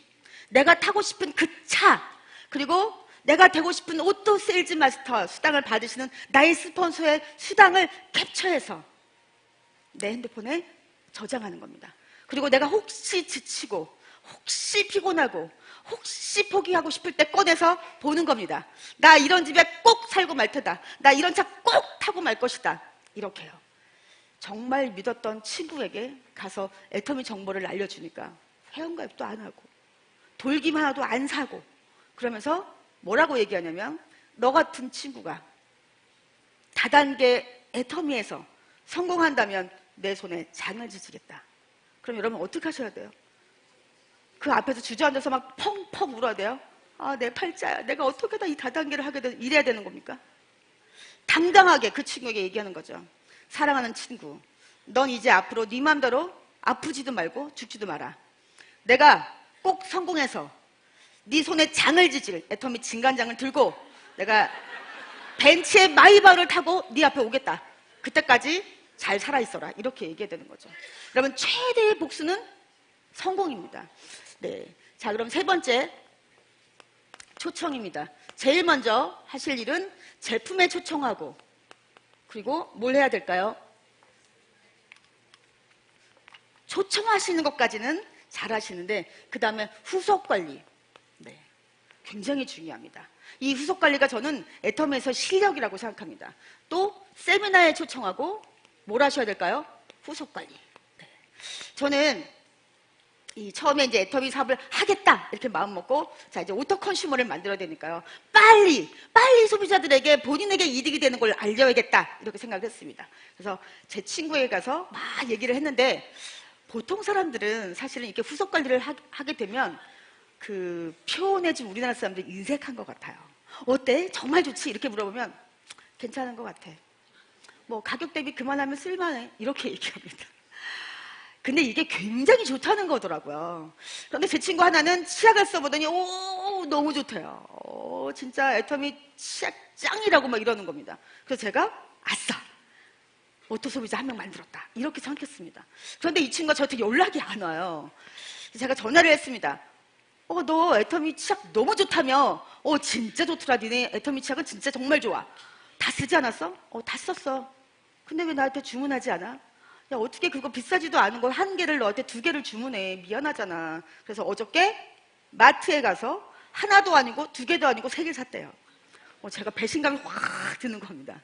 내가 타고 싶은 그 차, 그리고 내가 되고 싶은 오토 세일즈 마스터 수당을 받으시는 나의 스폰서의 수당을 캡처해서 내 핸드폰에 저장하는 겁니다. 그리고 내가 혹시 지치고 혹시 피곤하고 혹시 포기하고 싶을 때 꺼내서 보는 겁니다. 나 이런 집에 꼭 살고 말 테다. 나 이런 차 꼭 타고 말 것이다. 이렇게요. 정말 믿었던 친구에게 가서 애터미 정보를 알려주니까 회원가입도 안 하고 돌김 하나도 안 사고 그러면서 뭐라고 얘기하냐면 너 같은 친구가 다단계 애터미에서 성공한다면 내 손에 장을 지지겠다. 그럼 여러분 어떻게 하셔야 돼요? 그 앞에서 주저앉아서 막 펑펑 울어야 돼요? 아, 내 팔자야. 내가 어떻게 다 이 다단계를 하게 돼? 이래야 되는 겁니까? 당당하게 그 친구에게 얘기하는 거죠. 사랑하는 친구, 넌 이제 앞으로 네 맘대로 아프지도 말고 죽지도 마라. 내가 꼭 성공해서 네 손에 장을 지질 애터미 진간장을 들고 내가 벤츠의 마이바흐를 타고 네 앞에 오겠다. 그때까지 잘 살아있어라. 이렇게 얘기해야 되는 거죠. 여러분 최대의 복수는 성공입니다. 네, 자 그럼 세 번째 초청입니다. 제일 먼저 하실 일은 제품에 초청하고 그리고 뭘 해야 될까요? 초청하시는 것까지는 잘 하시는데 그 다음에 후속 관리. 네, 굉장히 중요합니다. 이 후속 관리가 저는 애터미에서 실력이라고 생각합니다. 또 세미나에 초청하고 뭘 하셔야 될까요? 후속 관리. 네. 저는 처음에 이제 애터미 사업을 하겠다 이렇게 마음 먹고 자 이제 오토 컨슈머를 만들어야 되니까요. 빨리 소비자들에게 본인에게 이득이 되는 걸 알려야겠다 이렇게 생각을 했습니다. 그래서 제 친구에게 가서 막 얘기를 했는데 보통 사람들은 사실은 이렇게 후속 관리를 하게 되면 그 표현해 준 우리나라 사람들 인색한 것 같아요. 어때? 정말 좋지? 이렇게 물어보면 괜찮은 것 같아. 뭐 가격 대비 그만하면 쓸만해. 이렇게 얘기합니다. 근데 이게 굉장히 좋다는 거더라고요. 그런데 제 친구 하나는 치약을 써보더니 오 너무 좋대요. 진짜 애터미 치약 짱이라고 막 이러는 겁니다. 그래서 제가 아싸 오토 소비자 한 명 만들었다 이렇게 생각했습니다. 그런데 이 친구가 저한테 연락이 안 와요. 제가 전화를 했습니다. 너 애터미 치약 너무 좋다며? 진짜 좋더라. 니네 애터미 치약은 진짜 정말 좋아. 다 쓰지 않았어? 다 썼어. 근데 왜 나한테 주문하지 않아? 야, 어떻게 그거 비싸지도 않은 걸 한 개를 너한테 두 개를 주문해. 미안하잖아. 그래서 어저께 마트에 가서 하나도 아니고 두 개도 아니고 세 개를 샀대요. 제가 배신감이 확 드는 겁니다.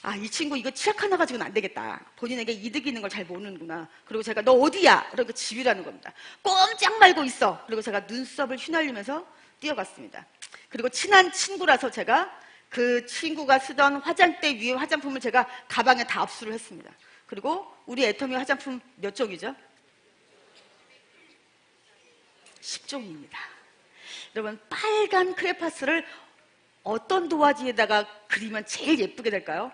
아, 이 친구 이거 치약 하나 가지고는 안 되겠다. 본인에게 이득이 있는 걸 잘 모르는구나. 그리고 제가 너 어디야? 이러고 집이라는 겁니다. 꼼짝 말고 있어. 그리고 제가 눈썹을 휘날리면서 뛰어갔습니다. 그리고 친한 친구라서 제가 그 친구가 쓰던 화장대 위에 화장품을 제가 가방에 다 압수를 했습니다. 그리고 우리 애터미 화장품 몇 종이죠? 10종입니다. 여러분 빨간 크레파스를 어떤 도화지에다가 그리면 제일 예쁘게 될까요?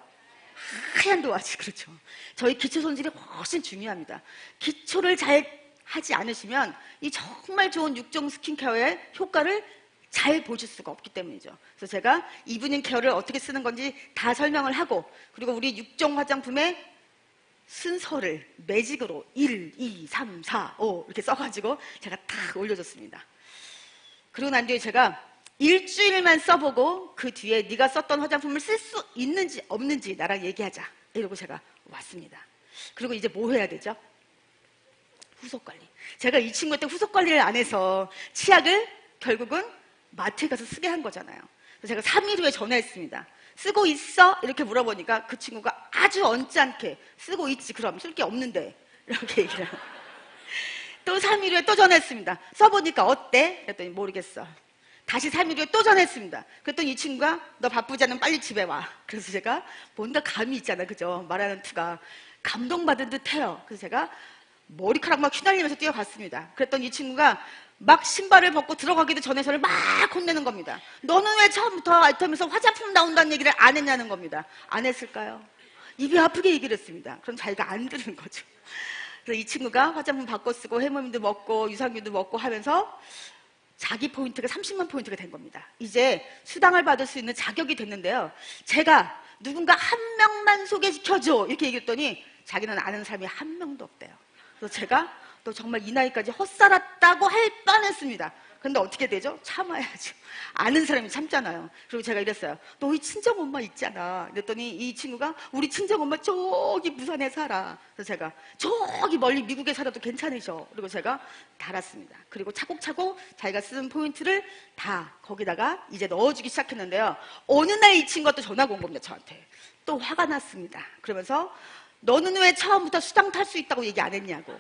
하얀 도화지. 그렇죠. 저희 기초 손질이 훨씬 중요합니다. 기초를 잘 하지 않으시면 이 정말 좋은 6종 스킨케어의 효과를 잘 보실 수가 없기 때문이죠. 그래서 제가 이브닝 케어를 어떻게 쓰는 건지 다 설명을 하고 그리고 우리 6종 화장품의 순서를 매직으로 1, 2, 3, 4, 5 이렇게 써가지고 제가 딱 올려줬습니다. 그리고 난 뒤에 제가 일주일만 써보고 그 뒤에 네가 썼던 화장품을 쓸 수 있는지 없는지 나랑 얘기하자 이러고 제가 왔습니다. 그리고 이제 뭐 해야 되죠? 후속 관리. 제가 이 친구한테 후속 관리를 안 해서 치약을 결국은 마트에 가서 쓰게 한 거잖아요. 그래서 제가 3일 후에 전화했습니다. 쓰고 있어? 이렇게 물어보니까 그 친구가 아주 언짢게 쓰고 있지 그럼 쓸 게 없는데 이렇게 얘기를 하고 또 3일 후에 또 전화했습니다. 써보니까 어때? 그랬더니 모르겠어. 다시 3일 후에 또 전화했습니다. 그랬더니 이 친구가 너 바쁘지 않으면 빨리 집에 와. 그래서 제가 뭔가 감이 있잖아. 그죠? 말하는 투가 감동받은 듯 해요. 그래서 제가 머리카락 막 휘날리면서 뛰어갔습니다. 그랬더니 이 친구가 막 신발을 벗고 들어가기도 전에 저를 막 혼내는 겁니다. 너는 왜 처음부터 애터미에서 화장품 나온다는 얘기를 안 했냐는 겁니다. 안 했을까요? 입이 아프게 얘기를 했습니다. 그럼 자기가 안 들은 거죠. 그래서 이 친구가 화장품 바꿔 쓰고 해모민도 먹고 유산균도 먹고 하면서 자기 포인트가 30만 포인트가 된 겁니다. 이제 수당을 받을 수 있는 자격이 됐는데요. 제가 누군가 한 명만 소개시켜줘 이렇게 얘기했더니 자기는 아는 사람이 한 명도 없대요. 그래서 제가 너 정말 이 나이까지 헛살았다고 할 뻔했습니다. 근데 어떻게 되죠? 참아야죠. 아는 사람이 참잖아요. 그리고 제가 이랬어요. 너희 친정엄마 있잖아. 그랬더니 이 친구가 우리 친정엄마 저기 부산에 살아. 그래서 제가 저기 멀리 미국에 살아도 괜찮으셔. 그리고 제가 달았습니다. 그리고 차곡차곡 자기가 쓴 포인트를 다 거기다가 이제 넣어주기 시작했는데요. 어느 날 이 친구가 또 전화가 온 겁니다. 저한테. 또 화가 났습니다. 그러면서 너는 왜 처음부터 수당 탈 수 있다고 얘기 안 했냐고.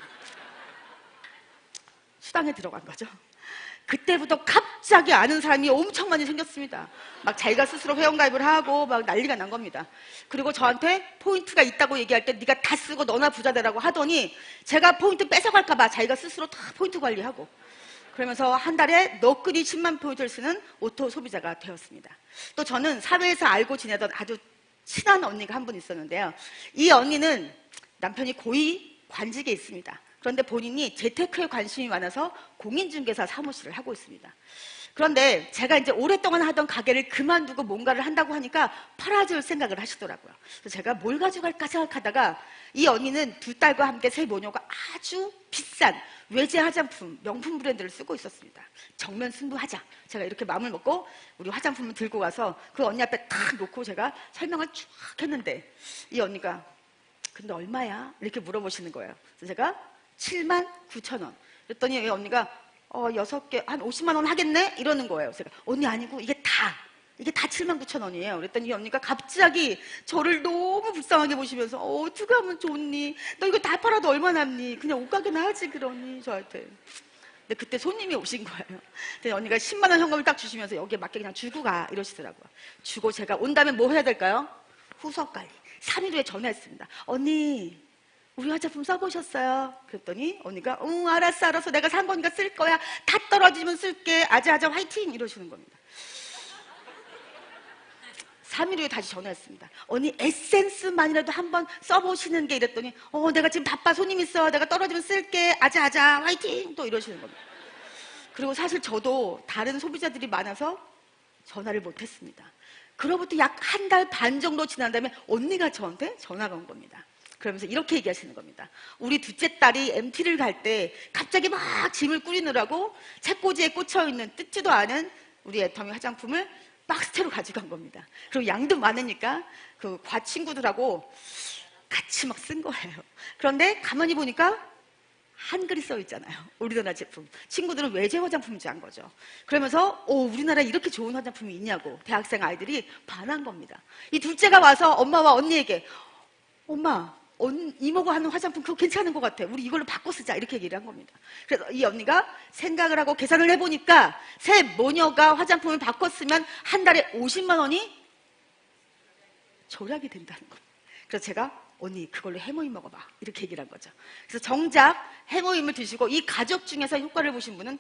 수당에 들어간 거죠. 그때부터 갑자기 아는 사람이 엄청 많이 생겼습니다. 막 자기가 스스로 회원가입을 하고 막 난리가 난 겁니다. 그리고 저한테 포인트가 있다고 얘기할 때 네가 다 쓰고 너나 부자 되라고 하더니 제가 포인트 뺏어갈까 봐 자기가 스스로 다 포인트 관리하고 그러면서 한 달에 너끈히 10만 포인트를 쓰는 오토 소비자가 되었습니다. 또 저는 사회에서 알고 지내던 아주 친한 언니가 한 분 있었는데요. 이 언니는 남편이 고위 관직에 있습니다. 그런데 본인이 재테크에 관심이 많아서 공인중개사 사무실을 하고 있습니다. 그런데 제가 이제 오랫동안 하던 가게를 그만두고 뭔가를 한다고 하니까 팔아줄 생각을 하시더라고요. 그래서 제가 뭘 가져갈까 생각하다가 이 언니는 두 딸과 함께 새 모녀가 아주 비싼 외제 화장품, 명품 브랜드를 쓰고 있었습니다. 정면 승부하자. 제가 이렇게 마음을 먹고 우리 화장품을 들고 가서 그 언니 앞에 탁 놓고 제가 설명을 쭉 했는데 이 언니가 근데 얼마야? 이렇게 물어보시는 거예요. 그래서 제가 7만 9천 원. 그랬더니 이 언니가 6개 한 50만 원 하겠네? 이러는 거예요. 제가 언니 아니고 이게 다 7만 9천 원이에요. 그랬더니 이 언니가 갑자기 저를 너무 불쌍하게 보시면서 어떻게 하면 좋니? 너 이거 다 팔아도 얼마 남니? 그냥 옷가게나 하지 그러니 저한테. 근데 그때 손님이 오신 거예요. 근데 언니가 10만 원 현금을 딱 주시면서 여기에 맞게 그냥 주고 가 이러시더라고요. 주고 제가 온 다음에 뭐 해야 될까요? 후속 관리. 3일 후에 전화했습니다. 언니 우리 화장품 써보셨어요? 그랬더니 언니가 응 알았어 내가 산 거니까 쓸 거야. 다 떨어지면 쓸게. 아자아자 화이팅 이러시는 겁니다. 3일 후에 다시 전화했습니다. 언니 에센스만이라도 한번 써보시는 게 이랬더니 내가 지금 바빠 손님 있어. 내가 떨어지면 쓸게. 아자아자 화이팅 또 이러시는 겁니다. 그리고 사실 저도 다른 소비자들이 많아서 전화를 못했습니다. 그로부터 약 한 달 반 정도 지난 다음에 언니가 저한테 전화가 온 겁니다. 그러면서 이렇게 얘기하시는 겁니다. 우리 둘째 딸이 MT를 갈 때 갑자기 막 짐을 꾸리느라고 책꽂이에 꽂혀있는 뜯지도 않은 우리 애터미 화장품을 박스채로 가져간 겁니다. 그리고 양도 많으니까 그 과 친구들하고 같이 막 쓴 거예요. 그런데 가만히 보니까 한글이 써 있잖아요. 우리나라 제품. 친구들은 외제 화장품인 줄 안 거죠. 그러면서 우리나라에 이렇게 좋은 화장품이 있냐고 대학생 아이들이 반한 겁니다. 이 둘째가 와서 엄마와 언니에게 엄마 이모가 하는 화장품 그거 괜찮은 것 같아. 우리 이걸로 바꿔 쓰자. 이렇게 얘기를 한 겁니다. 그래서 이 언니가 생각을 하고 계산을 해보니까 새 모녀가 화장품을 바꿔 쓰면 한 달에 50만 원이 절약이 된다는 겁니다. 그래서 제가 언니 그걸로 해모임 먹어봐. 이렇게 얘기를 한 거죠. 그래서 정작 해모임을 드시고 이 가족 중에서 효과를 보신 분은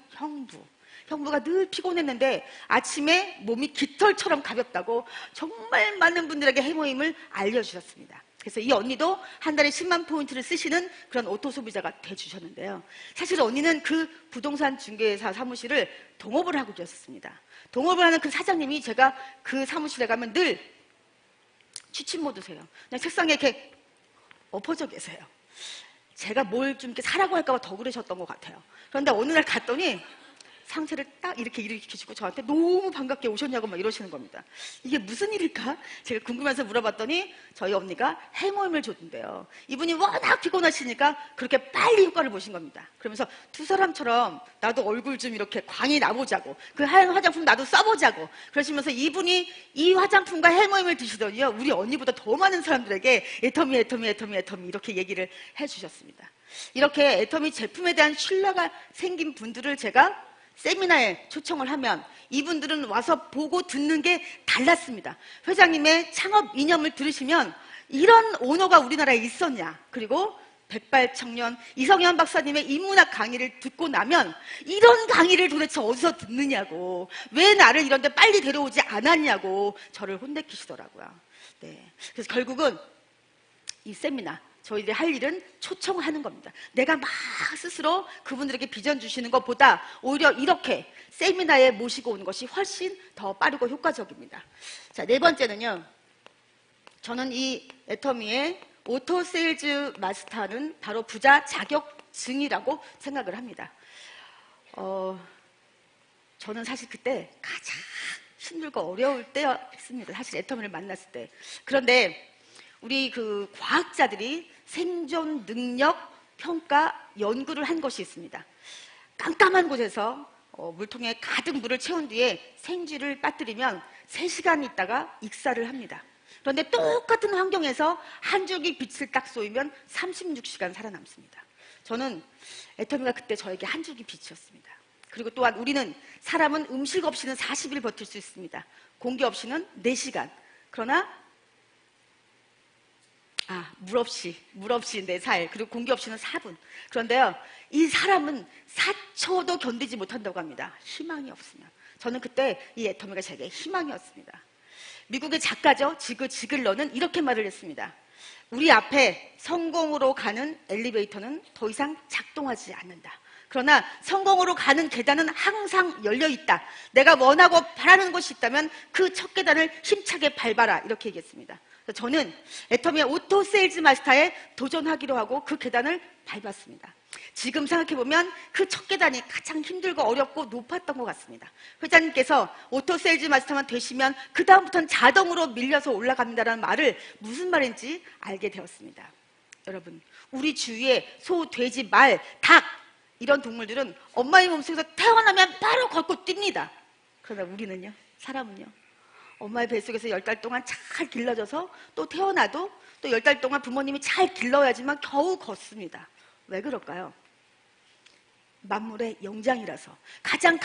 형부가 늘 피곤했는데 아침에 몸이 깃털처럼 가볍다고 정말 많은 분들에게 해모임을 알려주셨습니다. 그래서 이 언니도 한 달에 10만 포인트를 쓰시는 그런 오토 소비자가 돼주셨는데요. 사실 언니는 그 부동산 중개사 사무실을 동업을 하고 계셨습니다. 동업을 하는 그 사장님이 제가 그 사무실에 가면 늘 취침 모드세요. 그냥 책상에 이렇게 엎어져 계세요. 제가 뭘 좀 이렇게 사라고 할까 봐 더 그러셨던 것 같아요. 그런데 어느 날 갔더니 상체를 딱 이렇게 일으키시고 저한테 너무 반갑게 오셨냐고 막 이러시는 겁니다. 이게 무슨 일일까? 제가 궁금해서 물어봤더니 저희 언니가 해모임을 줬는데요. 이분이 워낙 피곤하시니까 그렇게 빨리 효과를 보신 겁니다. 그러면서 두 사람처럼 나도 얼굴 좀 이렇게 광이 나보자고 그 하얀 화장품 나도 써보자고 그러시면서 이분이 이 화장품과 해모임을 드시더니요. 우리 언니보다 더 많은 사람들에게 애터미 이렇게 얘기를 해주셨습니다. 이렇게 애터미 제품에 대한 신뢰가 생긴 분들을 제가 세미나에 초청을 하면 이분들은 와서 보고 듣는 게 달랐습니다. 회장님의 창업 이념을 들으시면 이런 오너가 우리나라에 있었냐. 그리고 백발청년 이성현 박사님의 인문학 강의를 듣고 나면 이런 강의를 도대체 어디서 듣느냐고 왜 나를 이런 데 빨리 데려오지 않았냐고 저를 혼내키시더라고요. 네. 그래서 결국은 이 세미나 저희들이 할 일은 초청하는 겁니다. 내가 막 스스로 그분들에게 비전 주시는 것보다 오히려 이렇게 세미나에 모시고 오는 것이 훨씬 더 빠르고 효과적입니다. 자, 네 번째는요. 저는 이 애터미의 오토 세일즈 마스터는 바로 부자 자격증이라고 생각을 합니다. 저는 사실 그때 가장 힘들고 어려울 때였습니다. 사실 애터미를 만났을 때. 그런데 우리 그 과학자들이 생존 능력 평가 연구를 한 것이 있습니다. 깜깜한 곳에서 물통에 가득 물을 채운 뒤에 생쥐를 빠뜨리면 3시간 있다가 익사를 합니다. 그런데 똑같은 환경에서 한 줄기 빛을 딱 쏘이면 36시간 살아남습니다. 저는 애터미가 그때 저에게 한 줄기 빛이었습니다. 그리고 또한 우리는 사람은 음식 없이는 40일 버틸 수 있습니다. 공기 없이는 4시간. 그러나 물 없이 4살, 그리고 공기 없이는 4분. 그런데요, 이 사람은 4초도 견디지 못한다고 합니다. 희망이 없으면. 저는 그때 이 애터미가 제게 희망이었습니다. 미국의 작가죠, 지그 지글러는 이렇게 말을 했습니다. 우리 앞에 성공으로 가는 엘리베이터는 더 이상 작동하지 않는다. 그러나 성공으로 가는 계단은 항상 열려있다. 내가 원하고 바라는 것이 있다면 그 첫 계단을 힘차게 밟아라. 이렇게 얘기했습니다. 저는 애터미의 오토 세일즈 마스터에 도전하기로 하고 그 계단을 밟았습니다. 지금 생각해보면 그 첫 계단이 가장 힘들고 어렵고 높았던 것 같습니다. 회장님께서 오토 세일즈 마스터만 되시면 그 다음부터는 자동으로 밀려서 올라갑니다라는 말을 무슨 말인지 알게 되었습니다. 여러분, 우리 주위에 소, 돼지, 말, 닭 이런 동물들은 엄마의 몸속에서 태어나면 바로 걷고 뜁니다. 그러나 우리는요, 사람은요, 엄마의 뱃속에서 10달 동안 잘 길러져서 또 태어나도 또 10달 동안 부모님이 잘 길러야지만 겨우 걷습니다. 왜 그럴까요? 만물의 영장이라서 가장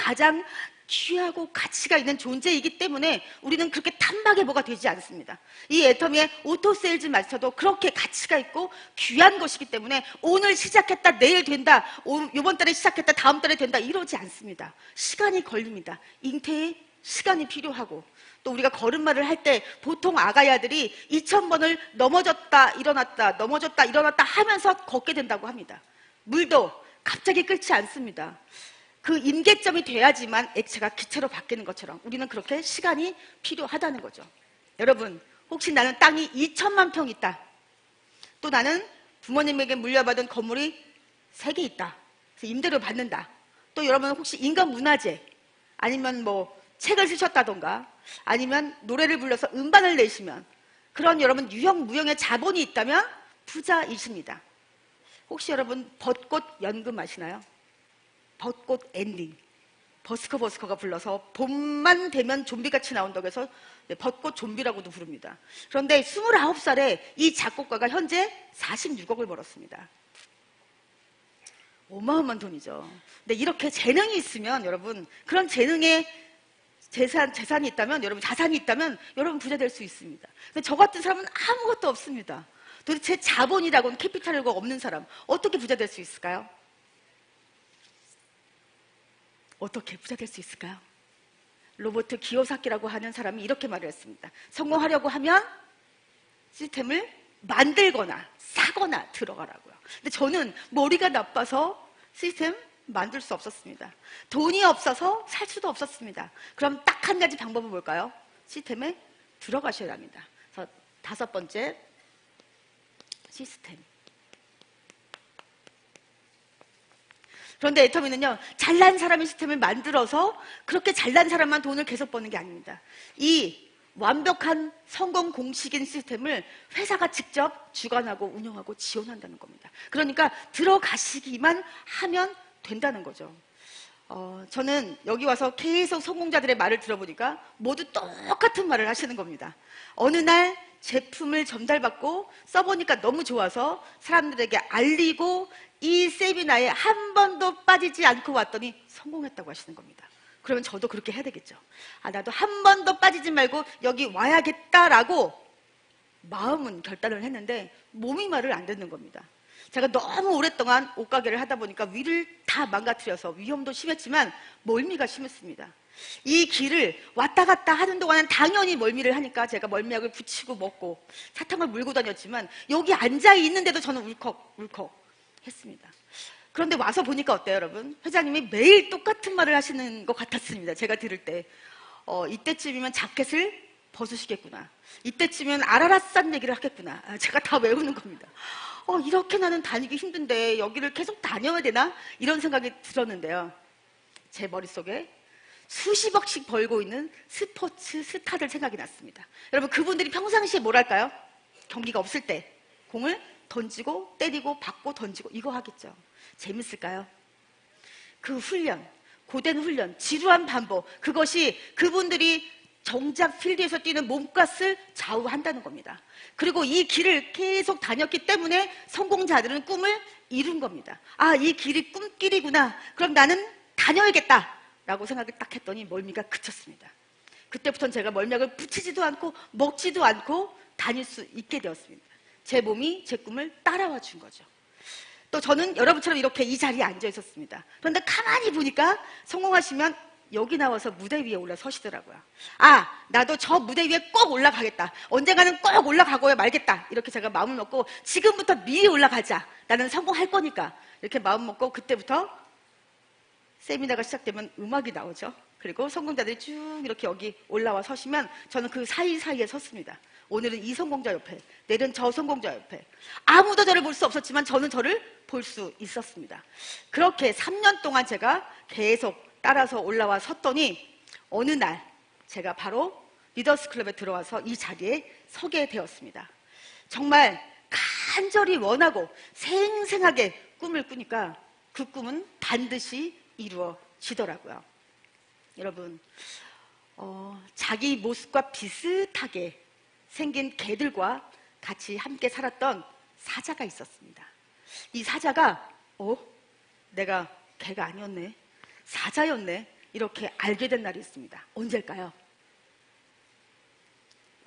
귀하고 가치가 있는 존재이기 때문에 우리는 그렇게 탐박의 뭐가 되지 않습니다. 이 애터미의 오토세일즈 마스터도 그렇게 가치가 있고 귀한 것이기 때문에 오늘 시작했다 내일 된다, 이번 달에 시작했다 다음 달에 된다 이러지 않습니다. 시간이 걸립니다. 잉태에 시간이 필요하고, 또 우리가 걸음마를 할 때 보통 아가야들이 2000번을 넘어졌다 일어났다 넘어졌다 일어났다 하면서 걷게 된다고 합니다. 물도 갑자기 끓지 않습니다. 그 임계점이 돼야지만 액체가 기체로 바뀌는 것처럼 우리는 그렇게 시간이 필요하다는 거죠. 여러분, 혹시 나는 땅이 2000만 평 있다, 또 나는 부모님에게 물려받은 건물이 3개 있다, 그래서 임대료 받는다, 또 여러분 혹시 인간 문화재 아니면 뭐 책을 쓰셨다던가 아니면 노래를 불러서 음반을 내시면 그런 여러분 유형무형의 자본이 있다면 부자이십니다. 혹시 여러분 벚꽃 연금 아시나요? 벚꽃 엔딩, 버스커가 불러서 봄만 되면 좀비같이 나온다고 해서 벚꽃 좀비라고도 부릅니다. 그런데 29살에 이 작곡가가 현재 46억을 벌었습니다. 어마어마한 돈이죠. 근데 이렇게 재능이 있으면 여러분, 그런 재능에 재산이 있다면, 여러분 자산이 있다면 여러분 부자 될 수 있습니다. 근데 저 같은 사람은 아무것도 없습니다. 도대체 자본이라고는 캐피탈이라고 없는 사람 어떻게 부자 될 수 있을까요? 어떻게 부자 될 수 있을까요? 로버트 기요사키라고 하는 사람이 이렇게 말을 했습니다. 성공하려고 하면 시스템을 만들거나 사거나 들어가라고요. 근데 저는 머리가 나빠서 시스템 만들 수 없었습니다. 돈이 없어서 살 수도 없었습니다. 그럼 딱 한 가지 방법은 뭘까요? 시스템에 들어가셔야 합니다. 그래서 5번째, 시스템. 그런데 애터미는요, 잘난 사람의 시스템을 만들어서 그렇게 잘난 사람만 돈을 계속 버는 게 아닙니다. 이 완벽한 성공 공식인 시스템을 회사가 직접 주관하고 운영하고 지원한다는 겁니다. 그러니까 들어가시기만 하면 된다는 거죠. 저는 여기 와서 계속 성공자들의 말을 들어보니까 모두 똑같은 말을 하시는 겁니다. 어느 날 제품을 전달받고 써보니까 너무 좋아서 사람들에게 알리고 이 세미나에 한 번도 빠지지 않고 왔더니 성공했다고 하시는 겁니다. 그러면 저도 그렇게 해야 되겠죠. 나도 한 번도 빠지지 말고 여기 와야겠다라고 마음은 결단을 했는데 몸이 말을 안 듣는 겁니다. 제가 너무 오랫동안 옷가게를 하다 보니까 위를 다 망가뜨려서 위험도 심했지만 멀미가 심했습니다. 이 길을 왔다 갔다 하는 동안은 당연히 멀미를 하니까 제가 멀미약을 붙이고 먹고 사탕을 물고 다녔지만 여기 앉아있는데도 저는 울컥울컥 했습니다. 그런데 와서 보니까 어때요, 여러분? 회장님이 매일 똑같은 말을 하시는 것 같았습니다. 제가 들을 때 이때쯤이면 자켓을 벗으시겠구나, 이때쯤이면 아라라싼 얘기를 하겠구나, 제가 다 외우는 겁니다. 이렇게 나는 다니기 힘든데 여기를 계속 다녀야 되나? 이런 생각이 들었는데요, 제 머릿속에 수십억씩 벌고 있는 스포츠 스타들 생각이 났습니다. 여러분, 그분들이 평상시에 뭘 할까요? 경기가 없을 때 공을 던지고 때리고 받고 던지고 이거 하겠죠. 재밌을까요? 그 훈련, 고된 훈련, 지루한 반복, 그것이 그분들이 정작 필드에서 뛰는 몸값을 좌우한다는 겁니다. 그리고 이 길을 계속 다녔기 때문에 성공자들은 꿈을 이룬 겁니다. 아, 이 길이 꿈길이구나. 그럼 나는 다녀야겠다 라고 생각을 딱 했더니 멀미가 그쳤습니다. 그때부터는 제가 멀미약을 붙이지도 않고 먹지도 않고 다닐 수 있게 되었습니다. 제 몸이 제 꿈을 따라와 준 거죠. 또 저는 여러분처럼 이렇게 이 자리에 앉아 있었습니다. 그런데 가만히 보니까 성공하시면 여기 나와서 무대 위에 올라서시더라고요. 아, 나도 저 무대 위에 꼭 올라가겠다. 언젠가는 꼭 올라가고야 말겠다. 이렇게 제가 마음을 먹고 지금부터 미리 올라가자. 나는 성공할 거니까. 이렇게 마음 먹고 그때부터 세미나가 시작되면 음악이 나오죠. 그리고 성공자들이 쭉 이렇게 여기 올라와 서시면 저는 그 사이사이에 섰습니다. 오늘은 이 성공자 옆에, 내일은 저 성공자 옆에. 아무도 저를 볼 수 없었지만 저는 저를 볼 수 있었습니다. 그렇게 3년 동안 제가 계속 따라서 올라와 섰더니 어느 날 제가 바로 리더스 클럽에 들어와서 이 자리에 서게 되었습니다. 정말 간절히 원하고 생생하게 꿈을 꾸니까 그 꿈은 반드시 이루어지더라고요. 여러분, 자기 모습과 비슷하게 생긴 개들과 같이 함께 살았던 사자가 있었습니다. 이 사자가 내가 개가 아니었네, 사자였네, 이렇게 알게 된 날이 있습니다. 언제일까요?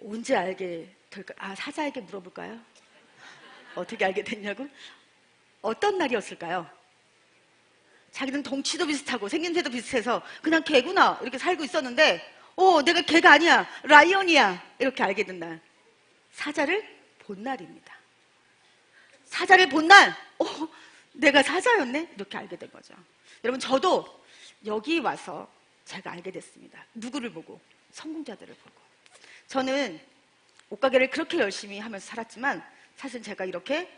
언제 알게 될까요? 아, 사자에게 물어볼까요? 어떻게 알게 됐냐고? 어떤 날이었을까요? 자기는 덩치도 비슷하고 생김새도 비슷해서 그냥 개구나 이렇게 살고 있었는데 내가 개가 아니야, 라이언이야, 이렇게 알게 된 날. 사자를 본 날입니다. 사자를 본 날, 내가 사자였네, 이렇게 알게 된 거죠. 여러분, 저도 여기 와서 제가 알게 됐습니다. 누구를 보고? 성공자들을 보고. 저는 옷가게를 그렇게 열심히 하면서 살았지만 사실 제가 이렇게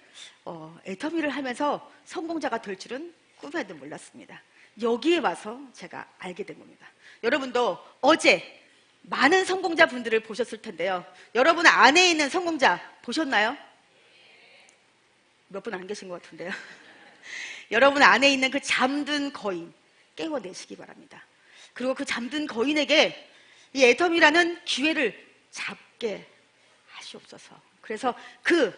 애터미를 하면서 성공자가 될 줄은 꿈에도 몰랐습니다. 여기에 와서 제가 알게 된 겁니다. 여러분도 어제 많은 성공자 분들을 보셨을 텐데요. 여러분 안에 있는 성공자 보셨나요? 몇 분 안 계신 것 같은데요. 여러분 안에 있는 그 잠든 거인 깨워내시기 바랍니다. 그리고 그 잠든 거인에게 이 애터미라는 기회를 잡게 하시옵소서. 그래서 그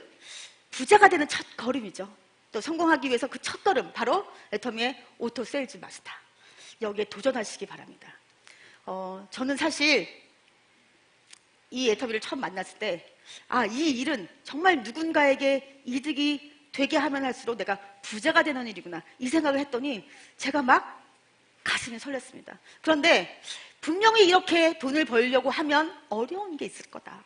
부자가 되는 첫 걸음이죠. 또 성공하기 위해서 그 첫 걸음, 바로 애터미의 오토 세일즈 마스터. 여기에 도전하시기 바랍니다. 저는 사실 이 애터미를 처음 만났을 때, 이 일은 정말 누군가에게 이득이 되게 하면 할수록 내가 부자가 되는 일이구나, 이 생각을 했더니 제가 막 가슴이 설렜습니다. 그런데 분명히 이렇게 돈을 벌려고 하면 어려운 게 있을 거다.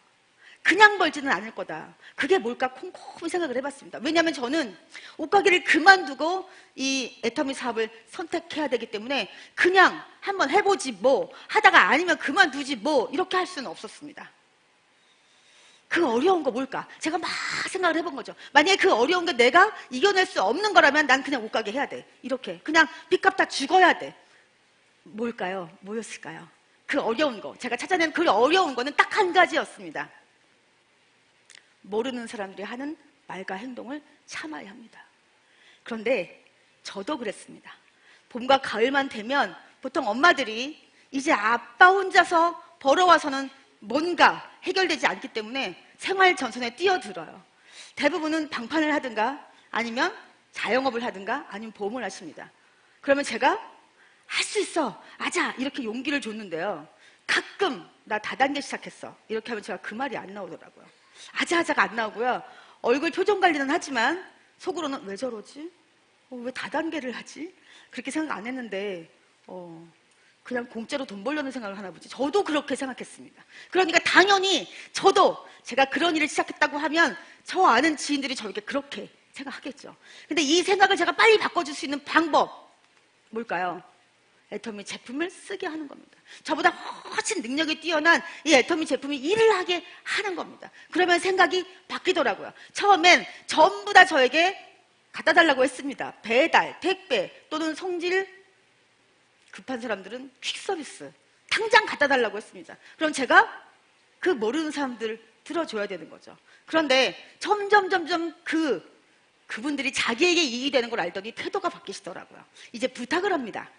그냥 벌지는 않을 거다. 그게 뭘까 곰곰이 생각을 해봤습니다. 왜냐하면 저는 옷가게를 그만두고 이 애터미 사업을 선택해야 되기 때문에 그냥 한번 해보지 뭐, 하다가 아니면 그만두지 뭐, 이렇게 할 수는 없었습니다. 그 어려운 거 뭘까? 제가 막 생각을 해본 거죠. 만약에 그 어려운 게 내가 이겨낼 수 없는 거라면 난 그냥 옷가게 해야 돼. 이렇게 그냥 빚값 다 죽어야 돼. 뭘까요? 뭐였을까요? 그 어려운 거, 제가 찾아낸 그 어려운 거는 딱 한 가지였습니다. 모르는 사람들이 하는 말과 행동을 참아야 합니다. 그런데 저도 그랬습니다. 봄과 가을만 되면 보통 엄마들이 이제 아빠 혼자서 벌어와서는 뭔가 해결되지 않기 때문에 생활 전선에 뛰어들어요. 대부분은 방판을 하든가 아니면 자영업을 하든가 아니면 보험을 하십니다. 그러면 제가 할 수 있어, 아자, 이렇게 용기를 줬는데요. 가끔 나 다단계 시작했어, 이렇게 하면 제가 그 말이 안 나오더라고요. 아자아자가 안 나오고요. 얼굴 표정 관리는 하지만 속으로는 왜 저러지? 왜 다단계를 하지? 그렇게 생각 안 했는데 그냥 공짜로 돈 벌려는 생각을 하나 보지. 저도 그렇게 생각했습니다. 그러니까 당연히 저도 제가 그런 일을 시작했다고 하면 저 아는 지인들이 저에게 그렇게 생각하겠죠. 근데 이 생각을 제가 빨리 바꿔줄 수 있는 방법 뭘까요? 애터미 제품을 쓰게 하는 겁니다. 저보다 훨씬 능력이 뛰어난 이 애터미 제품이 일을 하게 하는 겁니다. 그러면 생각이 바뀌더라고요. 처음엔 전부 다 저에게 갖다 달라고 했습니다. 배달, 택배 또는 성질 급한 사람들은 퀵서비스 당장 갖다 달라고 했습니다. 그럼 제가 그 모르는 사람들 들어줘야 되는 거죠. 그런데 점점 그분들이 자기에게 이익이 되는 걸 알더니 태도가 바뀌시더라고요. 이제 부탁을 합니다.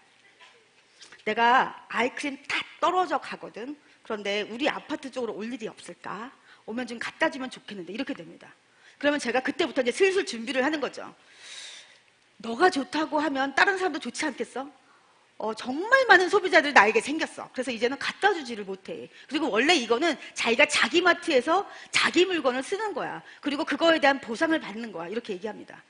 내가 아이크림 다 떨어져 가거든. 그런데 우리 아파트 쪽으로 올 일이 없을까? 오면 좀 갖다 주면 좋겠는데 이렇게 됩니다. 그러면 제가 그때부터 이제 슬슬 준비를 하는 거죠. 너가 좋다고 하면 다른 사람도 좋지 않겠어? 정말 많은 소비자들이 나에게 생겼어. 그래서 이제는 갖다 주지를 못해. 그리고 원래 이거는 자기가 자기 마트에서 자기 물건을 쓰는 거야. 그리고 그거에 대한 보상을 받는 거야. 이렇게 얘기합니다.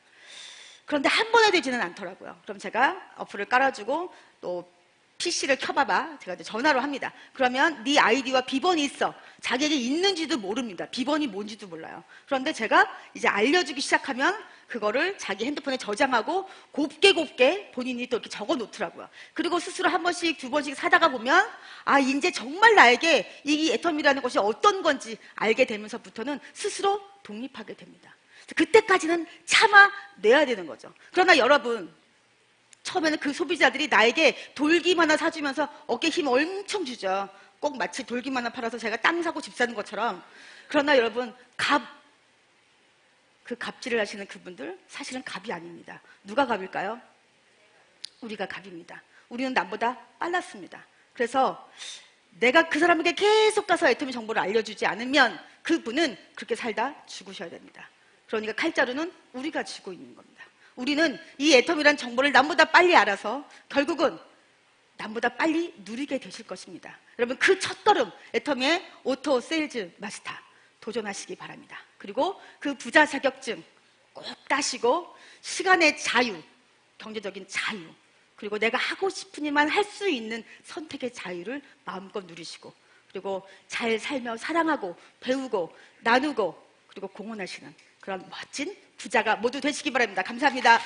그런데 한 번에 되지는 않더라고요. 그럼 제가 어플을 깔아주고 또 PC를 켜봐봐. 제가 이제 전화로 합니다. 그러면 네 아이디와 비번이 있어. 자기에게 있는지도 모릅니다. 비번이 뭔지도 몰라요. 그런데 제가 이제 알려주기 시작하면 그거를 자기 핸드폰에 저장하고 곱게 본인이 또 이렇게 적어 놓더라고요. 그리고 스스로 한 번씩 두 번씩 사다가 보면 아 이제 정말 나에게 이 애텀이라는 것이 어떤 건지 알게 되면서부터는 스스로 독립하게 됩니다. 그때까지는 참아내야 되는 거죠. 그러나 여러분 처음에는 그 소비자들이 나에게 돌김 하나 사주면서 어깨에 힘 엄청 주죠. 꼭 마치 돌김 하나 팔아서 제가 땅 사고 집 사는 것처럼. 그러나 여러분 그 갑질을 하시는 그분들 사실은 갑이 아닙니다. 누가 갑일까요? 우리가 갑입니다. 우리는 남보다 빨랐습니다. 그래서 내가 그 사람에게 계속 가서 애터미 정보를 알려주지 않으면 그분은 그렇게 살다 죽으셔야 됩니다. 그러니까 칼자루는 우리가 쥐고 있는 겁니다. 우리는 이 애터미란 정보를 남보다 빨리 알아서 결국은 남보다 빨리 누리게 되실 것입니다. 여러분 그 첫걸음 애터미의 오토 세일즈 마스터 도전하시기 바랍니다. 그리고 그 부자 자격증 꼭 따시고 시간의 자유, 경제적인 자유, 그리고 내가 하고 싶은 일만 할 수 있는 선택의 자유를 마음껏 누리시고 그리고 잘 살며 사랑하고 배우고 나누고 그리고 공헌하시는 그런 멋진 부자가 모두 되시기 바랍니다. 감사합니다.